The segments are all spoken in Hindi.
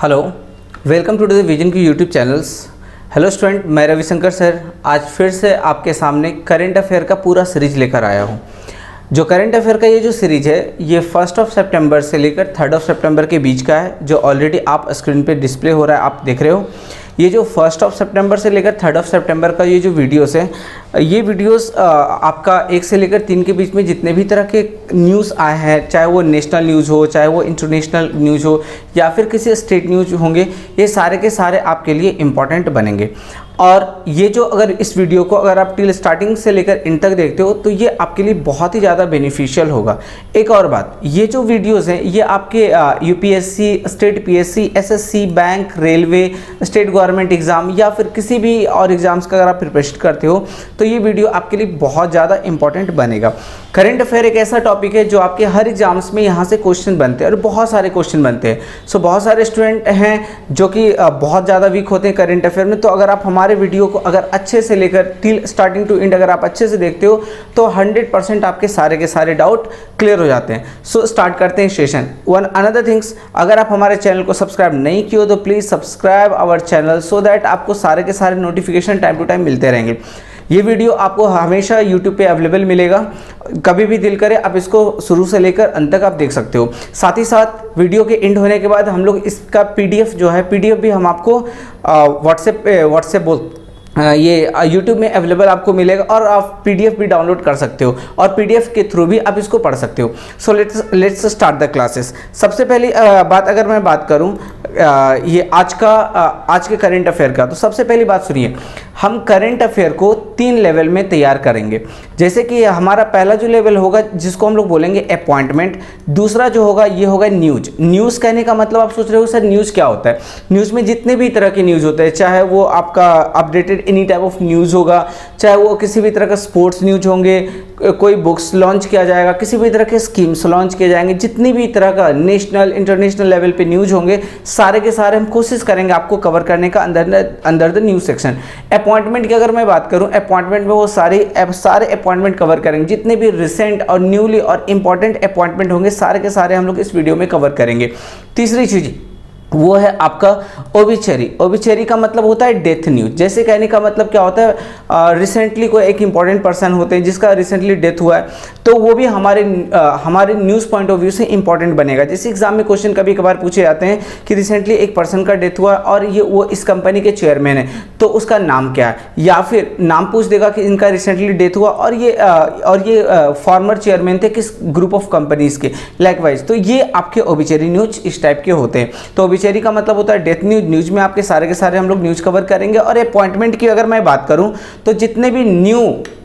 Hello, welcome to the vision की यूट्यूब चैनल्स। हेलो स्टूडेंट, मैं रविशंकर सर आज फिर से आपके सामने करंट अफेयर का पूरा सीरीज लेकर आया हूँ। जो करंट अफेयर का ये जो सीरीज है ये 1 सितंबर से लेकर 3 सितंबर के बीच का है, जो ऑलरेडी आप स्क्रीन पे डिस्प्ले हो रहा है, आप देख रहे हो। ये जो 1 सितंबर से लेकर 3 सितंबर का ये जो वीडियोस है, ये वीडियोस आपका 1 से लेकर 3 के बीच में जितने भी तरह के न्यूज़ आए हैं, चाहे वो नेशनल न्यूज़ हो, चाहे वो इंटरनेशनल न्यूज़ हो, या फिर किसी स्टेट न्यूज़ होंगे, ये सारे के सारे आपके लिए इम्पॉर्टेंट बनेंगे। और ये जो अगर इस वीडियो को अगर आप टिल स्टार्टिंग से लेकर एंड तक देखते हो तो ये आपके लिए बहुत ही ज़्यादा बेनिफिशियल होगा। एक और बात, ये जो वीडियोस हैं ये आपके UPSC, state PSC, SSC, bank, railway, state government exam या फिर किसी भी और एग्जाम्स का अगर आप प्रिपरेशन करते हो तो ये वीडियो आपके लिए बहुत ज़्यादा इंपॉर्टेंट बनेगा। करंट अफेयर एक ऐसा टॉपिक है जो आपके हर एग्जाम्स में यहाँ से क्वेश्चन बनते हैं और बहुत सारे क्वेश्चन बनते हैं। सो बहुत सारे स्टूडेंट हैं जो कि बहुत ज़्यादा वीक होते हैं करंट अफेयर में, तो अगर आप हमारे वीडियो को अगर अच्छे से लेकर टिल स्टार्टिंग टू एंड अगर आप अच्छे से देखते हो तो 100% आपके सारे के सारे डाउट क्लियर हो जाते हैं। सो स्टार्ट करते हैं सेशन। वन अनदर थिंग्स, अगर आप हमारे चैनल को सब्सक्राइब नहीं किए हो तो please subscribe our channel so that आपको सारे के सारे नोटिफिकेशन टाइम टू टाइम मिलते रहेंगे। ये वीडियो आपको हमेशा YouTube पे अवेलेबल मिलेगा, कभी भी दिल करे आप इसको शुरू से लेकर अंत तक आप देख सकते हो। साथ ही साथ वीडियो के एंड होने के बाद हम लोग इसका PDF जो है, PDF भी हम आपको व्हाट्सएप ये YouTube में अवेलेबल आपको मिलेगा और आप PDF भी डाउनलोड कर सकते हो और PDF के थ्रू भी आप इसको पढ़ सकते हो। So let's start the classes. सबसे पहली बात अगर मैं बात करूं ये आज के करंट अफेयर का, तो सबसे पहली बात सुनिए, हम करंट अफेयर को 3 लेवल में तैयार करेंगे। जैसे कि हमारा पहला जो लेवल होगा जिसको हम लोग बोलेंगे अपॉइंटमेंट, दूसरा जो होगा ये होगा न्यूज़। न्यूज़ कहने का मतलब आप सोच रहे हो सर न्यूज़ क्या होता है। न्यूज़ में जितने भी तरह के न्यूज़ होते हैं, चाहे वो आपका updated any type of news होगा, चाहे वो किसी भी तरह का स्पोर्ट्स न्यूज़ होंगे, कोई बुक्स लॉन्च किया जाएगा, किसी भी तरह के स्कीम्स लॉन्च किए जाएंगे, जितनी भी तरह का नेशनल इंटरनेशनल लेवल पे न्यूज़ होंगे, सारे के सारे हम कोशिश करेंगे आपको कवर करने का अंदर द न्यूज़ सेक्शन। अपॉइंटमेंट की अगर मैं बात करूं, अपॉइंटमेंट में वो सारे अपॉइंटमेंट कवर करेंगे, जितने भी रिसेंट और न्यूली और इंपॉर्टेंट अपॉइंटमेंट होंगे सारे के सारे हम लोग इस वीडियो में कवर करेंगे। तीसरी चीज वो है आपका ओबिचरी। ओबिचरी का मतलब होता है डेथ न्यूज। जैसे कहने का मतलब क्या होता है, रिसेंटली कोई एक इंपॉर्टेंट पर्सन होते हैं जिसका रिसेंटली डेथ हुआ है, तो वो भी हमारे न्यूज़ पॉइंट ऑफ व्यू से इंपॉर्टेंट बनेगा। जैसे एग्जाम में क्वेश्चन कभी कभार पूछे जाते हैं कि रिसेंटली एक पर्सन का डेथ हुआ और वो इस कंपनी के चेयरमैन है, तो उसका नाम क्या है, या फिर नाम पूछ देगा कि इनका रिसेंटली डेथ हुआ और ये फॉर्मर चेयरमैन थे किस ग्रुप ऑफ कंपनीज के, लाइकवाइज। तो ये आपके ओबिचरी न्यूज इस टाइप के होते हैं। तो ओबिचरी का मतलब होता है डेथ न्यूज। न्यूज में आपके सारे के सारे हम लोग न्यूज कवर करेंगे। और अपॉइंटमेंट की अगर मैं बात करूं तो जितने भी न्यू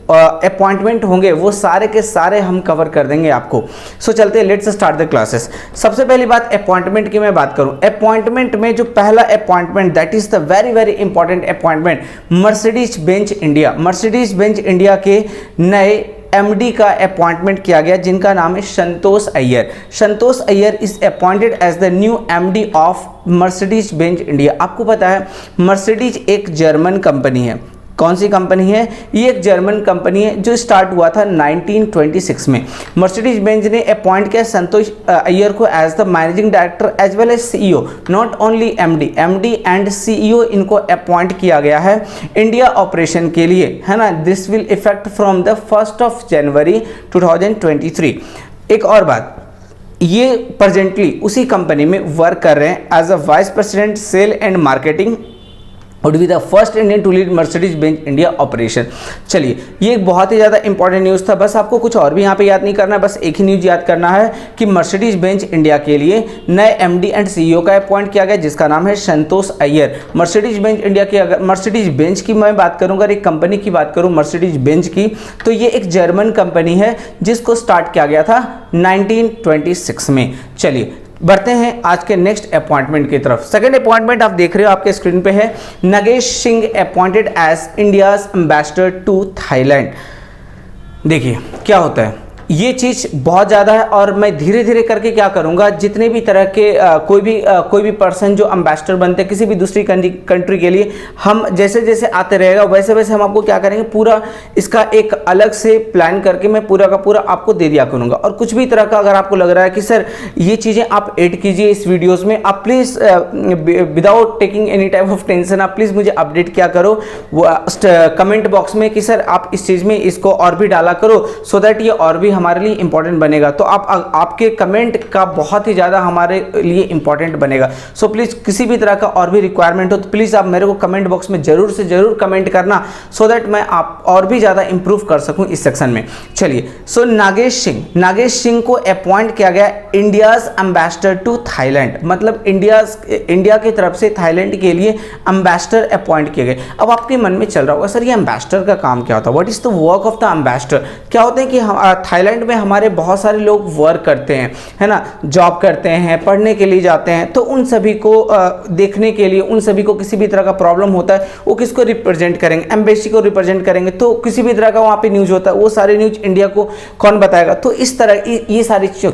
अपॉइंटमेंट होंगे वो सारे के सारे हम कवर कर देंगे आपको। सो चलते हैं, लेट्स स्टार्ट द क्लासेस। सबसे पहली बात अपॉइंटमेंट की मैं बात करूं, अपॉइंटमेंट में जो पहला appointment that is the very very important appointment, Mercedes Benz India. Mercedes Benz India के नए एमडी का अपॉइंटमेंट किया गया जिनका नाम है Santosh Iyer. Santosh Iyer is appointed as the new MD of Mercedes Benz India. आपको पता है मर्सिडीज एक जर्मन कंपनी है। कौन सी कंपनी है? ये एक जर्मन कंपनी है जो स्टार्ट हुआ था 1926 में। मर्सिडीज बेंज ने अपॉइंट किया संतोष अय्यर को as the managing director as well as CEO, not only MD and CEO इनको अपॉइंट किया गया है इंडिया ऑपरेशन के लिए, है ना। This will effect from the 1 January 2023। एक और बात, ये प्रेजेंटली उसी कंपनी में वर्क कर रहे हैं as a vice president sale and marketing, would be the first Indian to lead Mercedes-Benz India operation। चलिए, ये एक बहुत ही ज़्यादा इंपॉर्टेंट न्यूज़ था। बस आपको कुछ और भी यहाँ पे याद नहीं करना है, बस एक ही न्यूज़ याद करना है कि मर्सिडीज बेंज इंडिया के लिए नए एमडी एंड सीईओ का अपॉइंट किया गया जिसका नाम है Santosh Iyer. Mercedes Benz India की अगर मर्सिडीज बेंज की मैं बात करूँ, अगर एक कंपनी की बात करूँ मर्सिडीज बेंज की, तो ये एक जर्मन कंपनी है जिसको स्टार्ट किया गया था 1926 में। चलिए बढ़ते हैं आज के नेक्स्ट अपॉइंटमेंट की तरफ। सेकंड अपॉइंटमेंट आप देख रहे हो आपके स्क्रीन पे है, Nagesh Singh appointed as India's ambassador to Thailand. देखिए क्या होता है, ये चीज़ बहुत ज़्यादा है और मैं धीरे धीरे करके क्या करूँगा, जितने भी तरह के कोई भी पर्सन जो एम्बेसडर बनते हैं किसी भी दूसरी कंट्री के लिए, हम जैसे जैसे आते रहेगा वैसे वैसे हम आपको क्या करेंगे, पूरा इसका एक अलग से प्लान करके मैं पूरा का पूरा आपको दे दिया करूँगा। और कुछ भी तरह का अगर आपको लग रहा है कि सर ये चीज़ें आप ऐड कीजिए इस वीडियोज़ में, आप please without taking any type of tension आप प्लीज़ मुझे अपडेट क्या करो वो कमेंट बॉक्स में कि सर आप इस चीज़ में इसको और भी डाला करो, सो दैट ये और भी हमारे लिए इंपॉर्टेंट बनेगा। तो आपके कमेंट का बहुत ही ज़्यादा हमारे लिए इंपॉर्टेंट बनेगा। सो प्लीज़ किसी भी तरह का और भी रिक्वायरमेंट हो तो प्लीज़ आप मेरे को कमेंट बॉक्स में ज़रूर से ज़रूर कमेंट करना, सो दैट मैं आप और भी ज़्यादा इंप्रूव कर सकूँ इस सेक्शन में। चलिए, सो नागेश सिंह को अपॉइंट किया गया इंडियाज़ एम्बेसडर टू थाईलैंड, मतलब इंडिया की तरफ से थाईलैंड के लिए एम्बेसडर अपॉइंट किए गए। अब आपके मन में चल रहा होगा सर ये एम्बेसडर का काम क्या होता है, what is the work of the ambassador. क्या होते हैं कि थाईलैंड में हमारे बहुत सारे लोग वर्क करते हैं, है ना, जॉब करते हैं, पढ़ने के लिए जाते हैं, तो उन सभी को देखने के लिए, उन सभी को किसी भी तरह का प्रॉब्लम होता है वो किसको रिप्रेजेंट करेंगे, एम्बेसी को रिप्रेजेंट करेंगे। तो किसी भी तरह का वहाँ पे न्यूज़ होता है वो सारे न्यूज़ इंडिया को कौन बताएगा। तो इस तरह ये सारी चीज़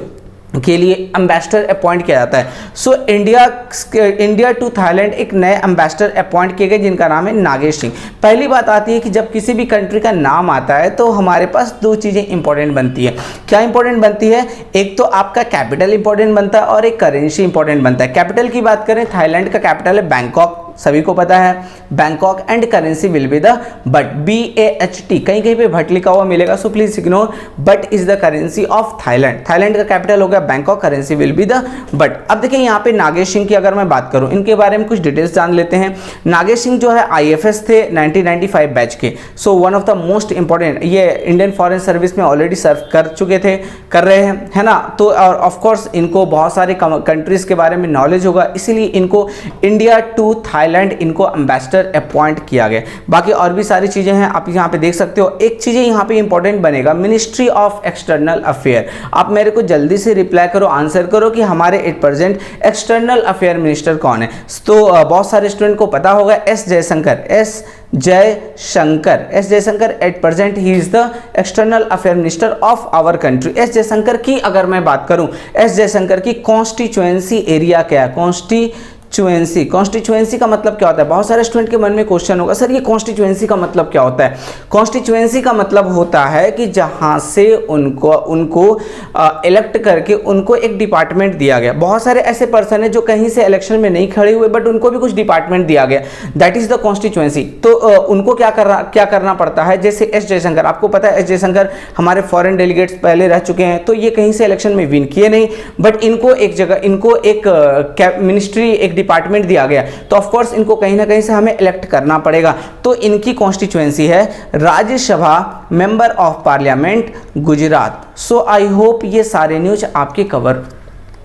के लिए एम्बेसडर अपॉइंट किया जाता है। सो इंडिया टू थाईलैंड एक नए एम्बेसडर अपॉइंट किए गए जिनका नाम है नागेश सिंह। पहली बात आती है कि जब किसी भी कंट्री का नाम आता है तो हमारे पास दो चीज़ें इंपॉर्टेंट बनती है। क्या इंपॉर्टेंट बनती है, एक तो आपका कैपिटल इंपॉर्टेंट बनता है और एक करेंसी इंपॉर्टेंट बनता है। कैपिटल की बात करें, थाईलैंड का कैपिटल है बैंकॉक, सभी को पता है Bangkok, and currency will be the but, BAHT, कहीं कहीं पे भट लिखा हुआ मिलेगा, so please ignore, but is the currency of Thailand. Thailand का कैपिटल हो गया Bangkok, currency will be the but. अब देखिए यहाँ पे नागेश सिंह की अगर मैं बात करूँ, इनके बारे में कुछ डिटेल्स जान लेते हैं। नागेश सिंह जो है IFS थे 1995 बैच के, so one of the most important, ये इंडियन फॉरेन सर्विस में ऑलरेडी सर्व कर चुके थे, कर रहे हैं, है ना। तो और ऑफ कोर्स इनको बहुत सारे कंट्रीज के बारे में नॉलेज होगा, इसीलिए इनको इंडिया टू थाईलैंड इनको एम्बेसडर अपॉइंट किया गया। बाकी और भी सारी चीजें हैं आप यहाँ पे देख सकते हो। एक चीज यहाँ पे इंपॉर्टेंट बनेगा, मिनिस्ट्री ऑफ एक्सटर्नल अफेयर। आप मेरे को जल्दी से रिप्लाई करो, आंसर करो कि हमारे at present external affair minister कौन है। तो बहुत सारे स्टूडेंट को पता होगा S Jaishankar at present he is the external affair minister of our country. S Jaishankar की अगर मैं बात करूं, एस जयशंकर की कॉन्स्टिट्यूएंसी एरिया क्या है, कॉन्स्टिट्यूएंसी का मतलब क्या होता है। बहुत सारे स्टूडेंट के मन में क्वेश्चन होगा सर ये कॉन्स्टिट्यूएंसी का मतलब क्या होता है। कॉन्स्टिट्यूएंसी का मतलब होता है कि जहां से उनको इलेक्ट करके उनको एक डिपार्टमेंट दिया गया। बहुत सारे ऐसे पर्सन है जो कहीं से इलेक्शन में नहीं खड़े हुए बट उनको भी कुछ डिपार्टमेंट दिया गया, दैट इज द कॉन्स्टिट्यूएंसी। तो उनको क्या करना पड़ता है, जैसे एस जयशंकर, आपको पता है एस जयशंकर हमारे फॉरेन डेलीगेट्स पहले रह चुके हैं, तो ये कहीं से इलेक्शन में विन किए नहीं, बट इनको एक मिनिस्ट्री, एक डिपार्टमेंट दिया गया, तो ऑफ कोर्स इनको कहीं ना कहीं से हमें इलेक्ट करना पड़ेगा। तो इनकी कॉन्स्टिट्यूएंसी है Rajya Sabha member of parliament Gujarat. So I hope ये सारे न्यूज आपके कवर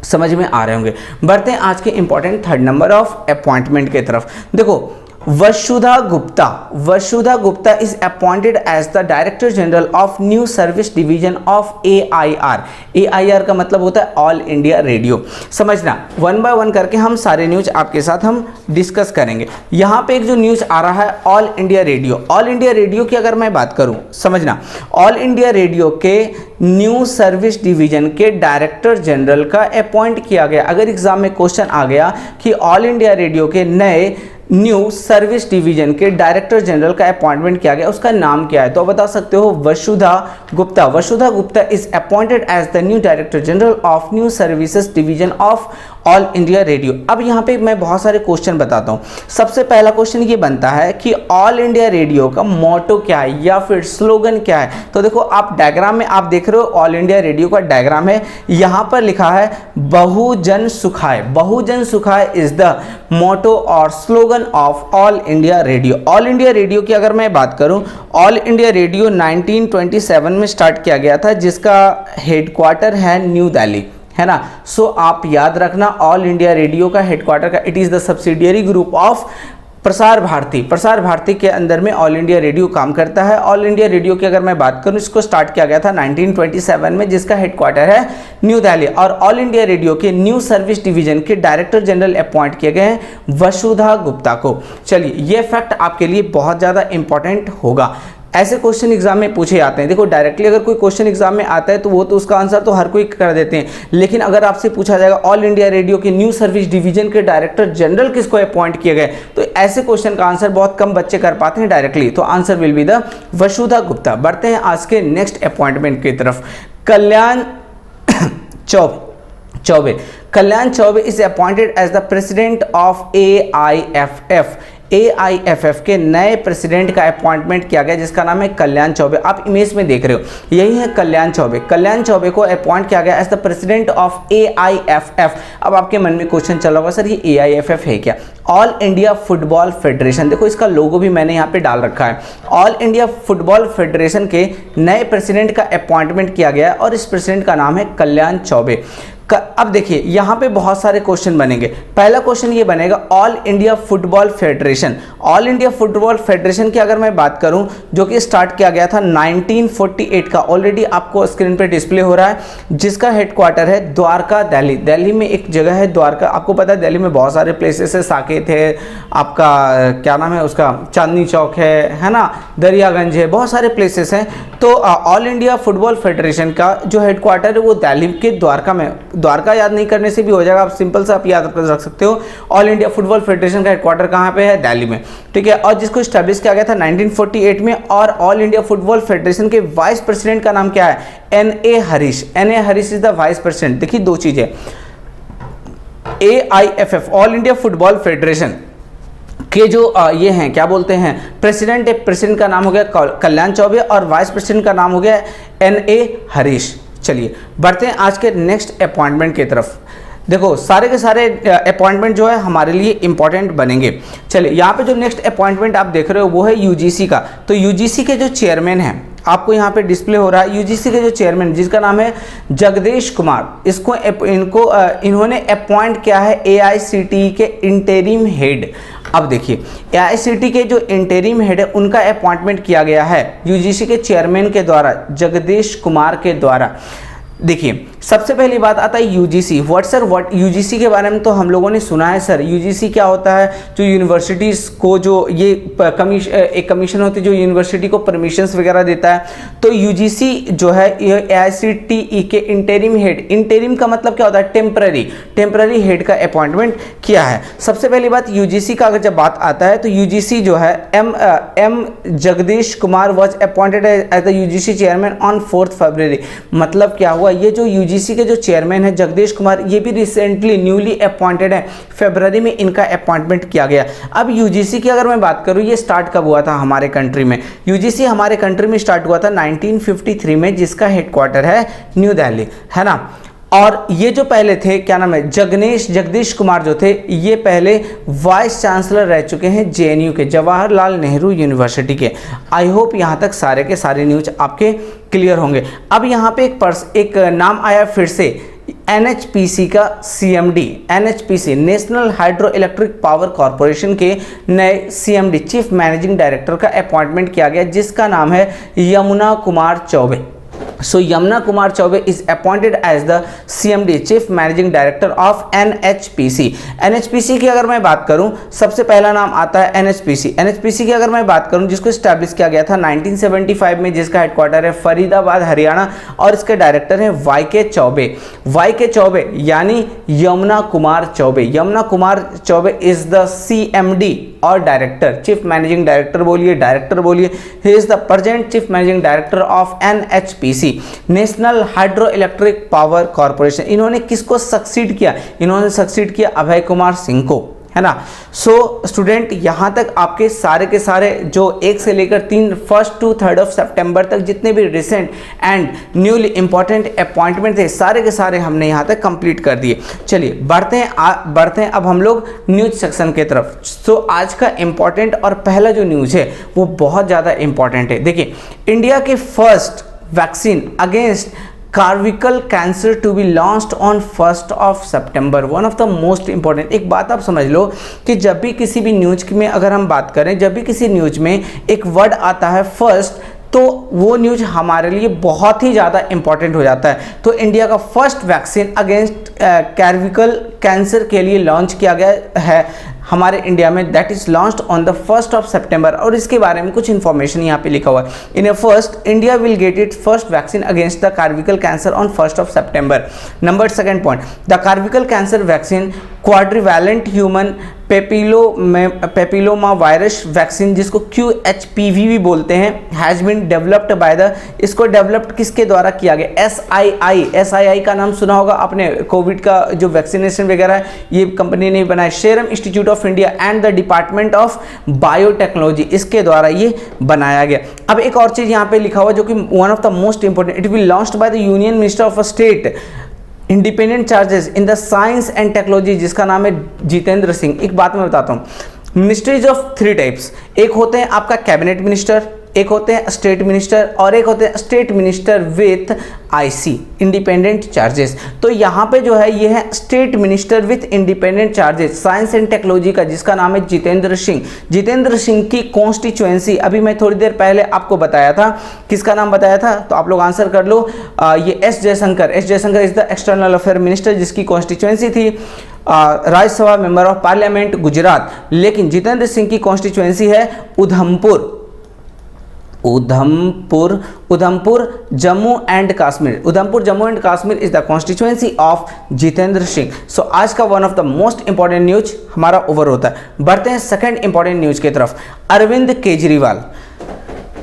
समझ में आ रहे होंगे। बढ़ते हैं आज के important third number of appointment की तरफ। देखो Vasudha Gupta is appointed as the director general of new service division of AIR का मतलब होता है ऑल इंडिया रेडियो। समझना, वन बाय वन करके हम सारे न्यूज आपके साथ हम डिस्कस करेंगे। यहाँ पे एक जो न्यूज आ रहा है ऑल इंडिया रेडियो की अगर मैं बात करूँ, समझना, ऑल इंडिया रेडियो के न्यू सर्विस डिवीजन के डायरेक्टर जनरल का अपॉइंट किया गया। अगर एग्जाम में क्वेश्चन आ गया कि ऑल इंडिया रेडियो के नए न्यू सर्विस डिवीजन के डायरेक्टर जनरल का अपॉइंटमेंट किया गया, उसका नाम क्या है, तो बता सकते हो Vasudha Gupta is appointed as the new director general of new services division of all India radio. अब यहाँ पे मैं बहुत सारे क्वेश्चन बताता हूँ। सबसे पहला क्वेश्चन ये बनता है कि ऑल इंडिया रेडियो का मोटो क्या है या फिर स्लोगन क्या है। तो देखो आप डायग्राम में आप देख रहे हो ऑल इंडिया रेडियो का डायग्राम है, यहाँ पर लिखा है बहुजन सुखाय इज द मोटो और slogan of all India radio. All India radio की अगर मैं बात करूं, ऑल इंडिया रेडियो 1927 में स्टार्ट किया गया था, जिसका हेडक्वार्टर है न्यू दिल्ली, है ना। सो आप याद रखना ऑल इंडिया रेडियो का हेडक्वार्टर का, it is the subsidiary group of Prasar Bharati के अंदर में ऑल इंडिया रेडियो काम करता है। ऑल इंडिया रेडियो की अगर मैं बात करूं, इसको स्टार्ट किया गया था 1927 में, जिसका हेडक्वार्टर है न्यू दिल्ली। और ऑल इंडिया रेडियो के न्यू सर्विस डिवीजन के डायरेक्टर जनरल अपॉइंट किए गए हैं वसुधा गुप्ता को। चलिए ये फैक्ट आपके लिए बहुत ज़्यादा इंपॉर्टेंट होगा। ऐसे क्वेश्चन एग्जाम में पूछे जाते हैं। देखो डायरेक्टली अगर कोई क्वेश्चन एग्जाम में आता है तो वो तो उसका आंसर तो हर कोई कर देते हैं, लेकिन अगर आपसे पूछा जाएगा ऑल इंडिया रेडियो के न्यूज सर्विस डिवीजन के डायरेक्टर जनरल किसको अपॉइंट किए गए, तो ऐसे क्वेश्चन का आंसर बहुत कम बच्चे कर पाते हैं डायरेक्टली, तो answer will be the Vasudha Gupta. बढ़ते हैं आज के नेक्स्ट अपॉइंटमेंट की तरफ। Kalyan Chaubey Kalyan Chaubey is appointed as the president of AIFF। AIFF के नए प्रेसिडेंट का अपॉइंटमेंट किया गया जिसका नाम है कल्याण चौबे। आप इमेज में देख रहे हो, यही है कल्याण चौबे। कल्याण चौबे को अपॉइंट किया गया as the president of AIFF। अब आपके मन में क्वेश्चन चल रहा होगा सर ये AIFF है क्या? All India football federation. देखो इसका लोगो भी मैंने यहाँ पे डाल रखा है। ऑल इंडिया फुटबॉल फेडरेशन के नए प्रेसिडेंट का अपॉइंटमेंट किया गया और इस प्रेसिडेंट का नाम है कल्याण चौबे। अब देखिए यहाँ पे बहुत सारे क्वेश्चन बनेंगे। पहला क्वेश्चन ये बनेगा all India football federation. All India football federation की अगर मैं बात करूं जो कि स्टार्ट किया गया था 1948 का, ऑलरेडी आपको स्क्रीन पे डिस्प्ले हो रहा है, जिसका हेडक्वार्टर है द्वारका दिल्ली। दिल्ली में एक जगह है द्वारका, आपको पता है दिल्ली में बहुत सारे प्लेसेस है, साकेत है, आपका क्या नाम है उसका, चांदनी चौक है ना, दरियागंज है, बहुत सारे प्लेसेस हैं। तो ऑल इंडिया फुटबॉल फेडरेशन का जो हेडक्वार्टर है वो दिल्ली के द्वारका में। द्वारका याद नहीं करने से भी हो जाएगा, आप सिंपल सा आप याद रख सकते हो। ऑल इंडिया फुटबॉल फेडरेशन का हेडक्वार्टर कहाँ पे है? दिल्ली में, ठीक है। और जिसको स्टैब्लिश किया गया था 1948 में। और ऑल इंडिया फुटबॉल फेडरेशन के वाइस प्रेसिडेंट का नाम क्या है? NA Harish. NA Harish is the vice president. देखिए दो चीजें, AIFF all India football federation के जो ये हैं क्या बोलते हैं प्रेसिडेंट, प्रेसिडेंट का नाम हो गया कल्याण चौबे और वाइस प्रेसिडेंट का नाम हो गया NA हरीश। चलिए बढ़ते हैं आज के नेक्स्ट अपॉइंटमेंट की तरफ। देखो सारे के सारे अपॉइंटमेंट जो है हमारे लिए इंपॉर्टेंट बनेंगे। चलिए यहाँ पे जो नेक्स्ट अपॉइंटमेंट आप देख रहे हो वो है UGC का। तो UGC के जो चेयरमैन हैं आपको यहाँ पे डिस्प्ले हो रहा है, UGC के जो चेयरमैन जिसका नाम है जगदीश कुमार, इन्होंने अपॉइंट किया है AICTE के इंटरिम हेड। अब देखिए AICTE के जो इंटरिम हेड है उनका अपॉइंटमेंट किया गया है UGC के चेयरमैन के द्वारा, जगदीश कुमार के द्वारा। देखिए सबसे पहली बात आता है UGC। व्हाट UGC के बारे में तो हम लोगों ने सुना है सर। UGC क्या होता है? जो यूनिवर्सिटीज़ को जो ये एक कमीशन होती है जो यूनिवर्सिटी को परमिशंस वगैरह देता है। तो UGC जो है ये AICTE के इंटरिम हेड, इंटरिम का मतलब क्या होता है? टेम्पररी हेड का अपॉइंटमेंट किया है। सबसे पहली बात UGC का अगर जब बात आता है तो UGC जो है M Jagdish Kumar was appointed as the UGC chairman on 4 February. मतलब क्या हुआ, ये जो UGC के जो चेयरमैन है जगदीश कुमार, ये भी रिसेंटली न्यूली अपॉइंटेड है, फरवरी में इनका अपॉइंटमेंट किया गया। अब UGC की अगर मैं बात करूं ये स्टार्ट कब हुआ था हमारे कंट्री में? UGC हमारे कंट्री में स्टार्ट हुआ था 1953 में, जिसका हेडक्वार्टर है न्यू दिल्ली, है ना। और ये जो पहले थे क्या नाम है जगदीश कुमार जो थे ये पहले वाइस चांसलर रह चुके हैं JNU के, जवाहरलाल नेहरू यूनिवर्सिटी के। आई होप यहाँ तक सारे के सारे न्यूज आपके क्लियर होंगे। अब यहाँ पे एक नाम आया फिर से, NHPC का CMD, NHPC national hydro electric power corporation के नए CMD चीफ मैनेजिंग डायरेक्टर का अपॉइंटमेंट किया गया जिसका नाम है Yamuna Kumar Choubey. So Yamuna Kumar Chaube is appointed as the CMD Chief Managing Director of NHPC। NHPC की अगर मैं बात करूं सबसे पहला नाम आता है NHPC। NHPC की अगर मैं बात करूं जिसको स्टैब्लिश किया गया था 1975 में, जिसका हेडक्वार्टर है फरीदाबाद हरियाणा और इसके डायरेक्टर हैं YK चौबे यानी Yamuna Kumar Choubey. Yamuna Kumar Choubey is the CMD और डायरेक्टर, चीफ मैनेजिंग डायरेक्टर बोलिए, डायरेक्टर बोलिए। ही is the present chief managing director of NHPC national hydro electric power corporation. इन्होंने किसको सक्सीड किया? इन्होंने सक्सीड किया अभय कुमार सिंह को, है ना। सो स्टूडेंट यहाँ तक आपके सारे के सारे जो 1 से लेकर 3 1 to 3 सितंबर तक जितने भी recent and newly important appointment थे सारे के सारे हमने यहाँ तक कंप्लीट कर दिए। चलिए बढ़ते हैं अब हम लोग न्यूज सेक्शन की तरफ। सो आज का इंपॉर्टेंट और पहला जो न्यूज है वो बहुत ज़्यादा इंपॉर्टेंट है। देखिए इंडिया के first vaccine against cervical cancer to be launched on 1 September. One of the most important. एक बात आप समझ लो कि जब भी किसी भी न्यूज में अगर हम बात करें, जब भी किसी न्यूज में एक वर्ड आता है फर्स्ट, तो वो न्यूज हमारे लिए बहुत ही ज़्यादा इंपॉर्टेंट हो जाता है। तो इंडिया का first vaccine against cervical cancer के लिए लॉन्च किया गया है हमारे इंडिया में, that is launched on the 1st of September। और इसके बारे में कुछ इन्फॉर्मेशन यहाँ पे लिखा हुआ है। In a first, India will get its first vaccine against the cervical cancer on 1st of September। Number second point, the cervical cancer vaccine quadrivalent human papilloma virus vaccine, जिसको QHPV भी बोलते हैं, has been developed by the, इसको डेवलप्ड किसके द्वारा किया गया? SII का नाम सुना होगा आपने, कोविड का जो वैक्सीनेशन वगैरह है ये कंपनी ने बनाया। Serum institute of India and the department of biotechnology, इसके द्वारा ये बनाया गया। अब एक और चीज यहाँ पे लिखा हुआ जो कि one of the most important, it will launched by the union minister of state independent charges in the science and technology, जिसका नाम है जितेंद्र सिंह। एक बात मैं बताता हूँ, मिनिस्ट्रीज ऑफ 3 टाइप्स, एक होते हैं आपका कैबिनेट मिनिस्टर, एक होते हैं स्टेट मिनिस्टर, और एक होते हैं state minister with IC independent charges. तो यहाँ पे जो है ये है state minister with independent charges science and technology का, जिसका नाम है जितेंद्र सिंह। जितेंद्र सिंह की कॉन्स्टिट्यूएंसी अभी मैं थोड़ी देर पहले आपको बताया था, किसका नाम बताया था? तो आप लोग आंसर कर लो, ये S Jaishankar is the external affair minister, जिसकी कॉन्स्टिट्यूएंसी थी Rajya Sabha member of parliament Gujarat. लेकिन जितेंद्र सिंह की कॉन्स्टिट्यूएंसी है Udhampur Jammu and Kashmir. Udhampur Jammu and Kashmir is the constituency of Jitendra Singh. So आज का one of the most important news हमारा ओवर होता है। बढ़ते हैं सेकंड इंपॉर्टेंट न्यूज की तरफ। अरविंद केजरीवाल,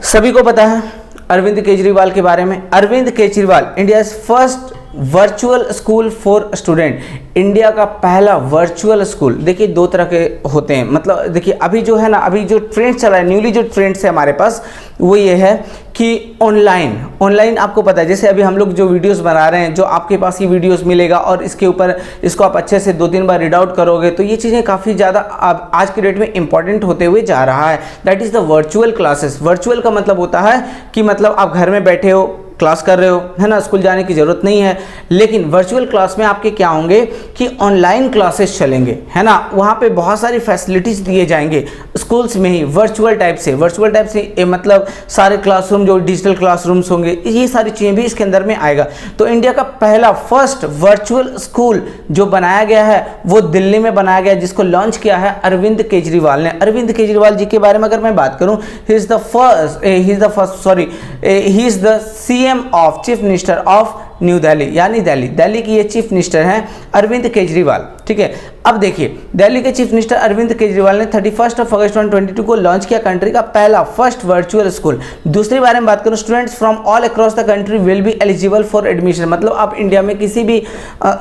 सभी को पता है अरविंद केजरीवाल के बारे में। Arvind Kejriwal India first virtual school for student, India का पहला वर्चुअल स्कूल। देखिए 2 तरह के होते हैं, मतलब देखिए अभी जो है ना, अभी जो ट्रेंड चला है, न्यूली जो ट्रेंड्स है हमारे पास, वो ये है कि ऑनलाइन आपको पता है, जैसे अभी हम लोग जो वीडियोस बना रहे हैं, जो आपके पास ये वीडियोस मिलेगा और इसके ऊपर इसको आप अच्छे से 2-3 बार रीड आउट करोगे तो ये चीज़ें काफ़ी ज़्यादा आज की डेट में इंपॉर्टेंट होते हुए जा रहा है। That is the virtual classes. Virtual का मतलब होता है कि मतलब आप घर में बैठे हो, क्लास कर रहे हो, है ना, स्कूल जाने की ज़रूरत नहीं है। लेकिन वर्चुअल क्लास में आपके क्या होंगे कि ऑनलाइन क्लासेस चलेंगे, है ना, वहाँ पे बहुत सारी फैसिलिटीज़ दिए जाएंगे स्कूल्स में ही वर्चुअल टाइप से मतलब सारे क्लासरूम जो डिजिटल क्लासरूम्स होंगे, ये सारी चीज़ें भी इसके अंदर में आएगा। तो इंडिया का पहला फर्स्ट वर्चुअल स्कूल जो बनाया गया है वो दिल्ली में बनाया गया, जिसको लॉन्च किया है अरविंद केजरीवाल ने। अरविंद केजरीवाल जी के बारे में अगर मैं बात करूँ, he is the CM of chief minister of new Delhi, यानी दिल्ली की ये चीफ मिनिस्टर हैं अरविंद केजरीवाल। ठीक है, अब देखिए दिल्ली के चीफ मिनिस्टर अरविंद केजरीवाल ने 31 अगस्त 2022 को लॉन्च किया कंट्री का पहला फर्स्ट वर्चुअल स्कूल। दूसरी बारे में बात करूं, students from all across the country will be eligible for admission, मतलब आप इंडिया में किसी भी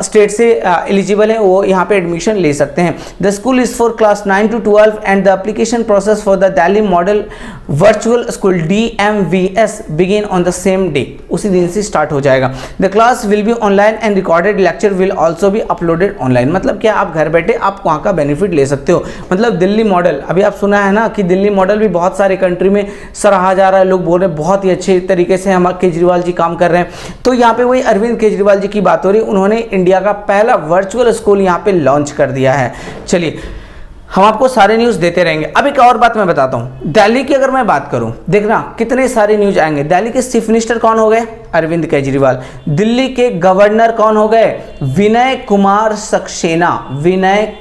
स्टेट से एलिजिबल हैं वो यहाँ पे एडमिशन ले सकते हैं। The school is for class 9 to 12 and the application process for the Delhi model virtual school DMVS begin on the same day, उसी दिन से स्टार्ट हो जाएगा। The class will be online and recorded lecture will also be uploaded online. मतलब क्या, आप घर बैठे आप वहाँ का बेनिफिट ले सकते हो। मतलब दिल्ली मॉडल, अभी आप सुना है ना कि दिल्ली मॉडल भी बहुत सारे कंट्री में सराहा जा रहा है, लोग बोल रहे हैं बहुत ही अच्छे तरीके से हमारे केजरीवाल जी काम कर रहे हैं। तो यहाँ पे वही अरविंद केजरीवाल जी की बात हो रही है, उन्होंने इंडिया का पहला वर्चुअल स्कूल यहाँ पे लॉन्च कर दिया है। चलिए हम आपको सारे न्यूज़ देते रहेंगे। अब एक और बात मैं बताता हूँ, दिल्ली की अगर मैं बात करूँ, देखना कितने सारे न्यूज़ आएंगे। दिल्ली के चीफ मिनिस्टर कौन हो गए? अरविंद केजरीवाल। दिल्ली के गवर्नर कौन हो गए? Vinay Kumar Saxena. Vinay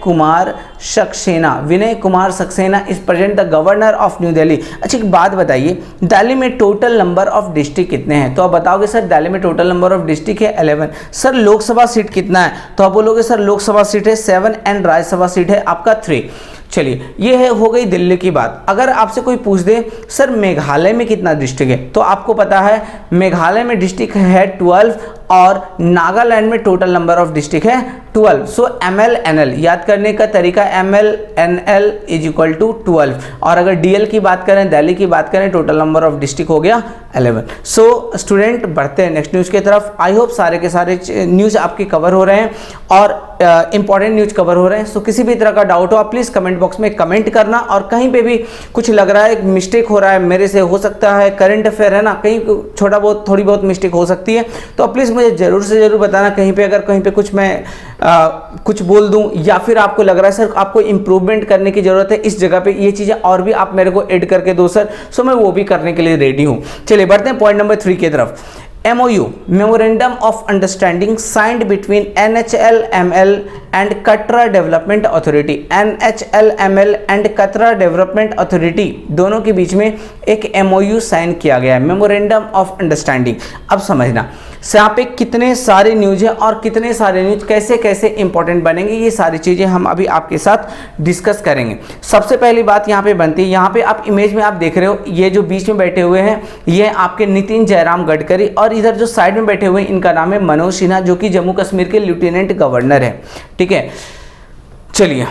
Kumar Saxena is present the governor of new Delhi. अच्छा एक बात बताइए, दिल्ली में टोटल नंबर ऑफ डिस्ट्रिक्ट कितने हैं? तो आप बताओगे सर दिल्ली में टोटल नंबर ऑफ डिस्ट्रिक्ट है 11। सर लोकसभा सीट कितना है? तो आप बोलोगे सर लोकसभा सीट है 7 एंड राज्यसभा सीट है आपका 3। चलिए ये हो गई दिल्ली की बात। अगर आपसे कोई पूछ दे सर मेघालय में कितना डिस्ट्रिक्ट है, तो आपको पता है मेघालय में डिस्ट्रिक्ट है 12 और नागालैंड में टोटल नंबर ऑफ डिस्ट्रिक्ट है 12। सो MLNL याद करने का तरीका MLNL इज इक्वल टू 12। और अगर DL की बात करें, दिल्ली की बात करें, टोटल नंबर ऑफ डिस्ट्रिक्ट हो गया 11। सो स्टूडेंट बढ़ते हैं नेक्स्ट न्यूज़ की तरफ। आई होप सारे के सारे न्यूज़ आपके कवर हो रहे हैं और इंपॉर्टेंट न्यूज़ कवर हो रहे हैं। सो किसी भी तरह का डाउट हो आप प्लीज़ कमेंट बॉक्स में कमेंट करना, और कहीं पे भी कुछ लग रहा है मिस्टेक हो रहा है मेरे से, हो सकता है करंट अफेयर है ना, कहीं थोड़ी बहुत मिस्टेक हो सकती है, तो प्लीज़ मुझे ज़रूर से ज़रूर बताना कहीं पे अगर कहीं पे कुछ मैं कुछ बोल दूं या फिर आपको लग रहा है सर आपको इंप्रूवमेंट करने की ज़रूरत है इस जगह पे, ये चीज़ें और भी आप मेरे को ऐड करके दो सर, सो मैं वो भी करने के लिए रेडी हूँ। चलिए बढ़ते हैं पॉइंट नंबर 3 की तरफ। MOU Memorandum of Understanding signed between NHLML and Katra Development Authority। NHLML and Katra Development Authority दोनों के बीच में एक MOU साइन किया गया है, मेमोरेंडम ऑफ अंडरस्टैंडिंग। अब समझना यहाँ पे कितने सारे न्यूज है और कितने सारे न्यूज कैसे कैसे इंपॉर्टेंट बनेंगे, ये सारी चीज़ें हम अभी आपके साथ डिस्कस करेंगे। सबसे पहली बात यहाँ पे बनती है, यहाँ पे आप इमेज में आप देख रहे हो ये जो बीच में बैठे हुए हैं ये आपके नितिन जयराम गडकरी, और इधर जो साइड में बैठे हुए हैं इनका नाम है मनोज सिन्हा जो कि जम्मू कश्मीर के लेफ्टिनेंट गवर्नर है। ठीक है, चलिए